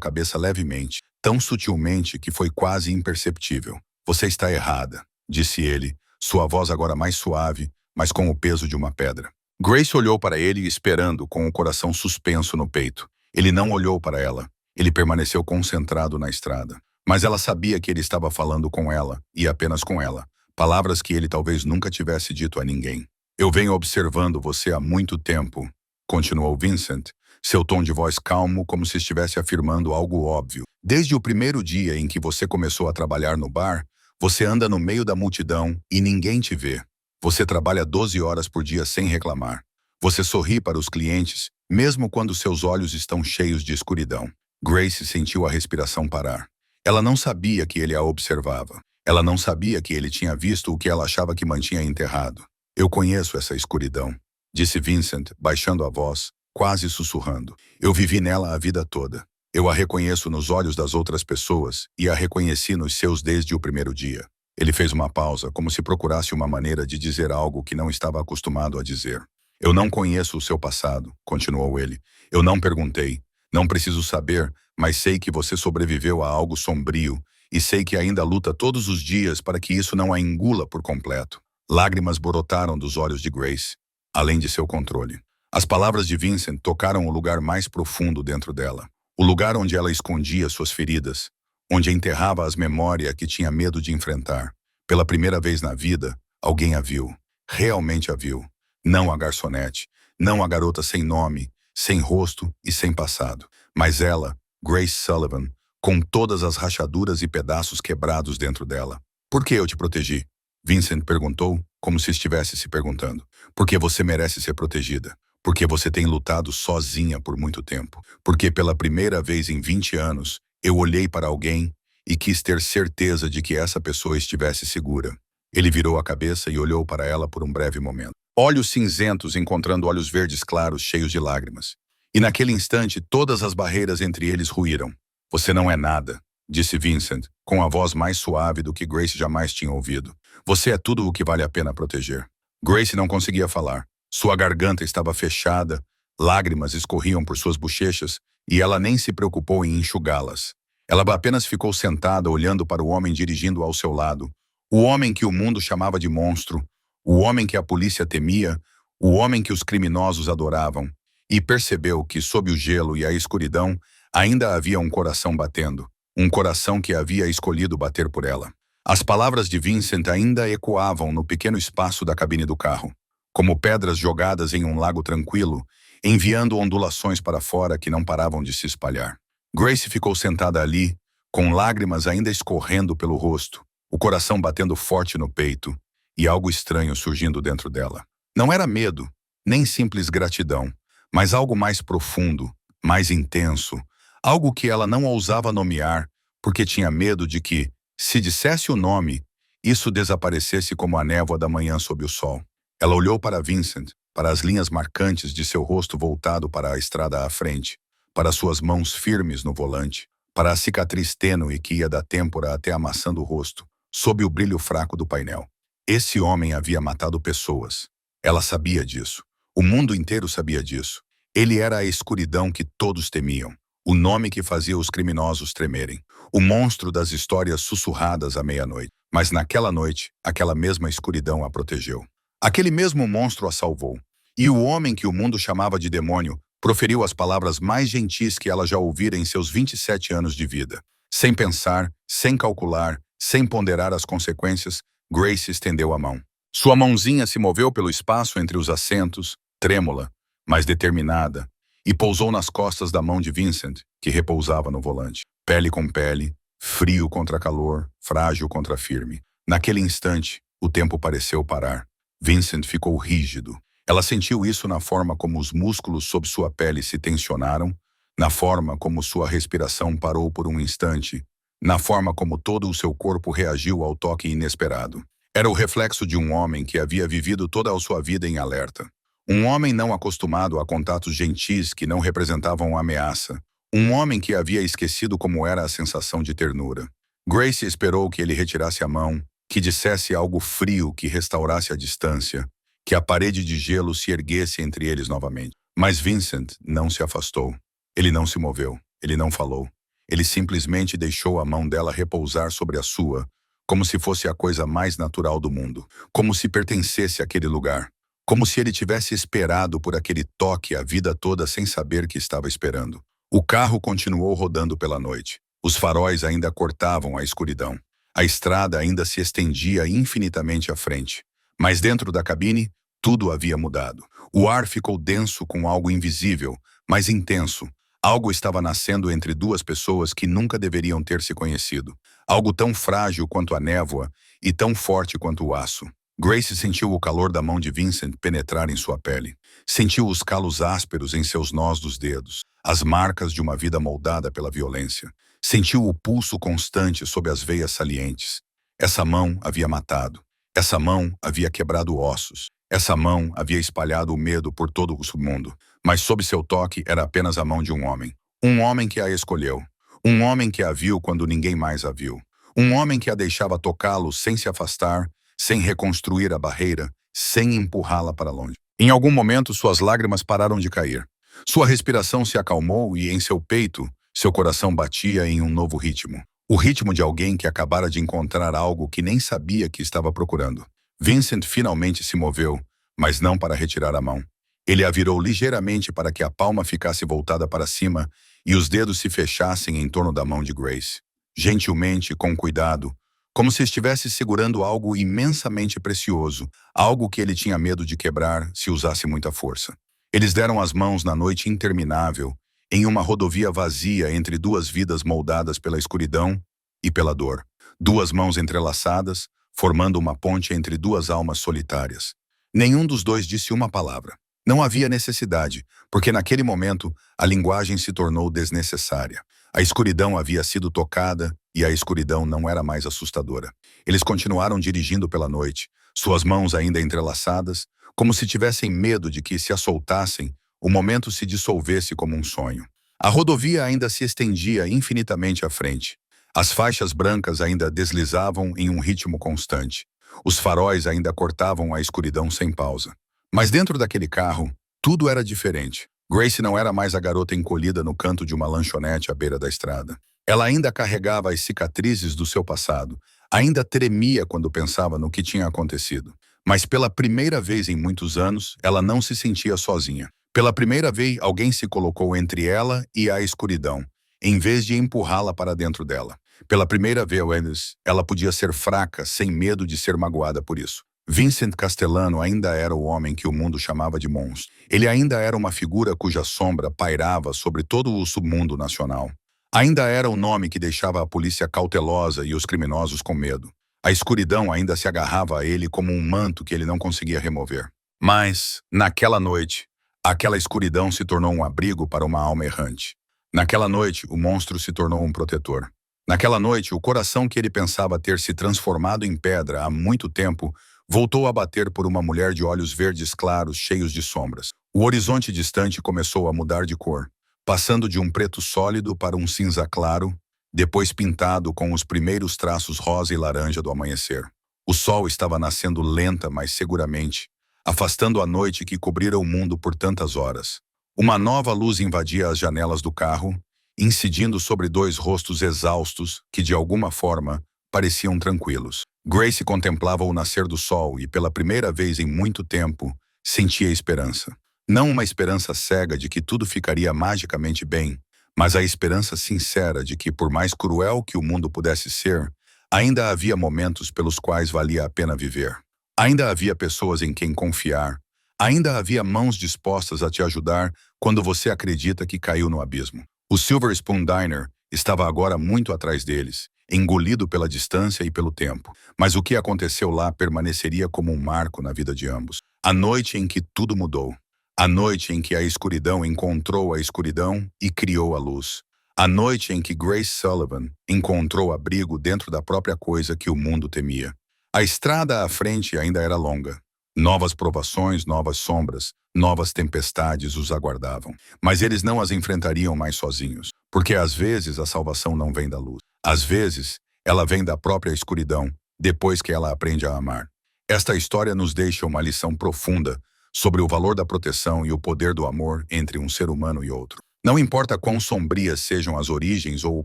cabeça levemente, tão sutilmente que foi quase imperceptível. "Você está errada", disse ele, sua voz agora mais suave, mas com o peso de uma pedra. Grace olhou para ele esperando, com o coração suspenso no peito. Ele não olhou para ela. Ele permaneceu concentrado na estrada. Mas ela sabia que ele estava falando com ela, e apenas com ela. Palavras que ele talvez nunca tivesse dito a ninguém. Eu venho observando você há muito tempo, continuou Vincent, seu tom de voz calmo como se estivesse afirmando algo óbvio. Desde o primeiro dia em que você começou a trabalhar no bar, você anda no meio da multidão e ninguém te vê. Você trabalha 12 horas por dia sem reclamar. Você sorri para os clientes, mesmo quando seus olhos estão cheios de escuridão. Grace sentiu a respiração parar. Ela não sabia que ele a observava. Ela não sabia que ele tinha visto o que ela achava que mantinha enterrado. Eu conheço essa escuridão, disse Vincent, baixando a voz, quase sussurrando. Eu vivi nela a vida toda. Eu a reconheço nos olhos das outras pessoas e a reconheci nos seus desde o primeiro dia. Ele fez uma pausa, como se procurasse uma maneira de dizer algo que não estava acostumado a dizer. Eu não conheço o seu passado, continuou ele. Eu não perguntei. Não preciso saber, mas sei que você sobreviveu a algo sombrio e sei que ainda luta todos os dias para que isso não a engula por completo. Lágrimas brotaram dos olhos de Grace, além de seu controle. As palavras de Vincent tocaram o lugar mais profundo dentro dela. O lugar onde ela escondia suas feridas, onde enterrava as memórias que tinha medo de enfrentar. Pela primeira vez na vida, alguém a viu. Realmente a viu. Não a garçonete, não a garota sem nome, sem rosto e sem passado. Mas ela, Grace Sullivan, com todas as rachaduras e pedaços quebrados dentro dela. Por que eu te protegi? Vincent perguntou, como se estivesse se perguntando. Porque você merece ser protegida. Porque você tem lutado sozinha por muito tempo. Porque pela primeira vez em 20 anos, eu olhei para alguém e quis ter certeza de que essa pessoa estivesse segura. Ele virou a cabeça e olhou para ela por um breve momento. Olhos cinzentos encontrando olhos verdes claros cheios de lágrimas. E naquele instante, todas as barreiras entre eles ruíram. Você não é nada, disse Vincent, com a voz mais suave do que Grace jamais tinha ouvido. Você é tudo o que vale a pena proteger. Grace não conseguia falar. Sua garganta estava fechada, lágrimas escorriam por suas bochechas e ela nem se preocupou em enxugá-las. Ela apenas ficou sentada olhando para o homem dirigindo ao seu lado. O homem que o mundo chamava de monstro, o homem que a polícia temia, o homem que os criminosos adoravam. E percebeu que, sob o gelo e a escuridão, ainda havia um coração batendo. Um coração que havia escolhido bater por ela. As palavras de Vincent ainda ecoavam no pequeno espaço da cabine do carro, como pedras jogadas em um lago tranquilo, enviando ondulações para fora que não paravam de se espalhar. Grace ficou sentada ali, com lágrimas ainda escorrendo pelo rosto, o coração batendo forte no peito, e algo estranho surgindo dentro dela. Não era medo, nem simples gratidão, mas algo mais profundo, mais intenso, algo que ela não ousava nomear, porque tinha medo de que, se dissesse o nome, isso desaparecesse como a névoa da manhã sob o sol. Ela olhou para Vincent, para as linhas marcantes de seu rosto voltado para a estrada à frente, para suas mãos firmes no volante, para a cicatriz tênue que ia da têmpora até a maçã do rosto, sob o brilho fraco do painel. Esse homem havia matado pessoas. Ela sabia disso. O mundo inteiro sabia disso. Ele era a escuridão que todos temiam, o nome que fazia os criminosos tremerem, o monstro das histórias sussurradas à meia-noite. Mas naquela noite, aquela mesma escuridão a protegeu. Aquele mesmo monstro a salvou. E o homem que o mundo chamava de demônio proferiu as palavras mais gentis que ela já ouvira em seus 27 anos de vida. Sem pensar, sem calcular, sem ponderar as consequências, Grace estendeu a mão. Sua mãozinha se moveu pelo espaço entre os assentos, trêmula, mas determinada, e pousou nas costas da mão de Vincent, que repousava no volante. Pele com pele, frio contra calor, frágil contra firme. Naquele instante, o tempo pareceu parar. Vincent ficou rígido. Ela sentiu isso na forma como os músculos sob sua pele se tensionaram, na forma como sua respiração parou por um instante, na forma como todo o seu corpo reagiu ao toque inesperado. Era o reflexo de um homem que havia vivido toda a sua vida em alerta. Um homem não acostumado a contatos gentis que não representavam ameaça. Um homem que havia esquecido como era a sensação de ternura. Grace esperou que ele retirasse a mão, que dissesse algo frio que restaurasse a distância, que a parede de gelo se erguesse entre eles novamente. Mas Vincent não se afastou. Ele não se moveu. Ele não falou. Ele simplesmente deixou a mão dela repousar sobre a sua, como se fosse a coisa mais natural do mundo, como se pertencesse àquele lugar, como se ele tivesse esperado por aquele toque a vida toda sem saber que estava esperando. O carro continuou rodando pela noite. Os faróis ainda cortavam a escuridão. A estrada ainda se estendia infinitamente à frente. Mas dentro da cabine, tudo havia mudado. O ar ficou denso com algo invisível, mas intenso. Algo estava nascendo entre duas pessoas que nunca deveriam ter se conhecido. Algo tão frágil quanto a névoa e tão forte quanto o aço. Grace sentiu o calor da mão de Vincent penetrar em sua pele. Sentiu os calos ásperos em seus nós dos dedos, as marcas de uma vida moldada pela violência. Sentiu o pulso constante sob as veias salientes. Essa mão havia matado. Essa mão havia quebrado ossos. Essa mão havia espalhado o medo por todo o submundo. Mas sob seu toque era apenas a mão de um homem. Um homem que a escolheu. Um homem que a viu quando ninguém mais a viu. Um homem que a deixava tocá-lo sem se afastar, sem reconstruir a barreira, sem empurrá-la para longe. Em algum momento, suas lágrimas pararam de cair. Sua respiração se acalmou e, em seu peito, seu coração batia em um novo ritmo. O ritmo de alguém que acabara de encontrar algo que nem sabia que estava procurando. Vincent finalmente se moveu, mas não para retirar a mão. Ele a virou ligeiramente para que a palma ficasse voltada para cima e os dedos se fechassem em torno da mão de Grace. Gentilmente, com cuidado, como se estivesse segurando algo imensamente precioso, algo que ele tinha medo de quebrar se usasse muita força. Eles deram as mãos na noite interminável, em uma rodovia vazia entre duas vidas moldadas pela escuridão e pela dor. Duas mãos entrelaçadas, formando uma ponte entre duas almas solitárias. Nenhum dos dois disse uma palavra. Não havia necessidade, porque naquele momento a linguagem se tornou desnecessária. A escuridão havia sido tocada e a escuridão não era mais assustadora. Eles continuaram dirigindo pela noite, suas mãos ainda entrelaçadas, como se tivessem medo de que, se a soltassem, o momento se dissolvesse como um sonho. A rodovia ainda se estendia infinitamente à frente. As faixas brancas ainda deslizavam em um ritmo constante. Os faróis ainda cortavam a escuridão sem pausa. Mas dentro daquele carro, tudo era diferente. Grace não era mais a garota encolhida no canto de uma lanchonete à beira da estrada. Ela ainda carregava as cicatrizes do seu passado, ainda tremia quando pensava no que tinha acontecido. Mas pela primeira vez em muitos anos, ela não se sentia sozinha. Pela primeira vez, alguém se colocou entre ela e a escuridão, em vez de empurrá-la para dentro dela. Pela primeira vez, ela podia ser fraca, sem medo de ser magoada por isso. Vincent Castellano ainda era o homem que o mundo chamava de monstro. Ele ainda era uma figura cuja sombra pairava sobre todo o submundo nacional. Ainda era o nome que deixava a polícia cautelosa e os criminosos com medo. A escuridão ainda se agarrava a ele como um manto que ele não conseguia remover. Mas, naquela noite, aquela escuridão se tornou um abrigo para uma alma errante. Naquela noite, o monstro se tornou um protetor. Naquela noite, o coração que ele pensava ter se transformado em pedra há muito tempo voltou a bater por uma mulher de olhos verdes claros, cheios de sombras. O horizonte distante começou a mudar de cor, passando de um preto sólido para um cinza claro, depois pintado com os primeiros traços rosa e laranja do amanhecer. O sol estava nascendo lenta, mas seguramente, afastando a noite que cobrira o mundo por tantas horas. Uma nova luz invadia as janelas do carro, incidindo sobre dois rostos exaustos que, de alguma forma, pareciam tranquilos. Grace contemplava o nascer do sol e, pela primeira vez em muito tempo, sentia esperança. Não uma esperança cega de que tudo ficaria magicamente bem, mas a esperança sincera de que, por mais cruel que o mundo pudesse ser, ainda havia momentos pelos quais valia a pena viver. Ainda havia pessoas em quem confiar. Ainda havia mãos dispostas a te ajudar quando você acredita que caiu no abismo. O Silver Spoon Diner estava agora muito atrás deles, engolido pela distância e pelo tempo. Mas o que aconteceu lá permaneceria como um marco na vida de ambos. A noite em que tudo mudou. A noite em que a escuridão encontrou a escuridão e criou a luz. A noite em que Grace Sullivan encontrou abrigo dentro da própria coisa que o mundo temia. A estrada à frente ainda era longa. Novas provações, novas sombras, novas tempestades os aguardavam. Mas eles não as enfrentariam mais sozinhos, porque às vezes a salvação não vem da luz. Às vezes, ela vem da própria escuridão, depois que ela aprende a amar. Esta história nos deixa uma lição profunda sobre o valor da proteção e o poder do amor entre um ser humano e outro. Não importa quão sombrias sejam as origens ou o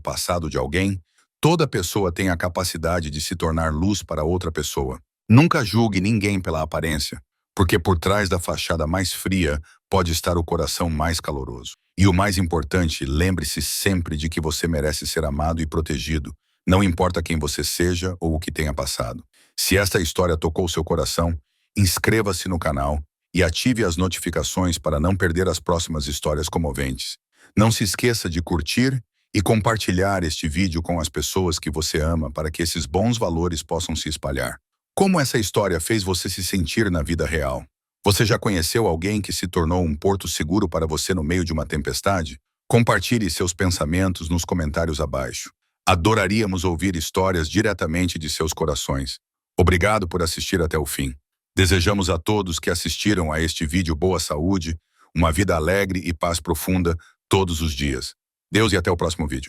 passado de alguém, Toda pessoa tem a capacidade de se tornar luz para outra pessoa. Nunca julgue ninguém pela aparência, porque por trás da fachada mais fria pode estar o coração mais caloroso. E o mais importante, lembre-se sempre de que você merece ser amado e protegido, não importa quem você seja ou o que tenha passado. Se esta história tocou seu coração, inscreva-se no canal e ative as notificações para não perder as próximas histórias comoventes. Não se esqueça de curtir e compartilhar este vídeo com as pessoas que você ama para que esses bons valores possam se espalhar. Como essa história fez você se sentir na vida real? Você já conheceu alguém que se tornou um porto seguro para você no meio de uma tempestade? Compartilhe seus pensamentos nos comentários abaixo. Adoraríamos ouvir histórias diretamente de seus corações. Obrigado por assistir até o fim. Desejamos a todos que assistiram a este vídeo boa saúde, uma vida alegre e paz profunda todos os dias. Deus e até o próximo vídeo.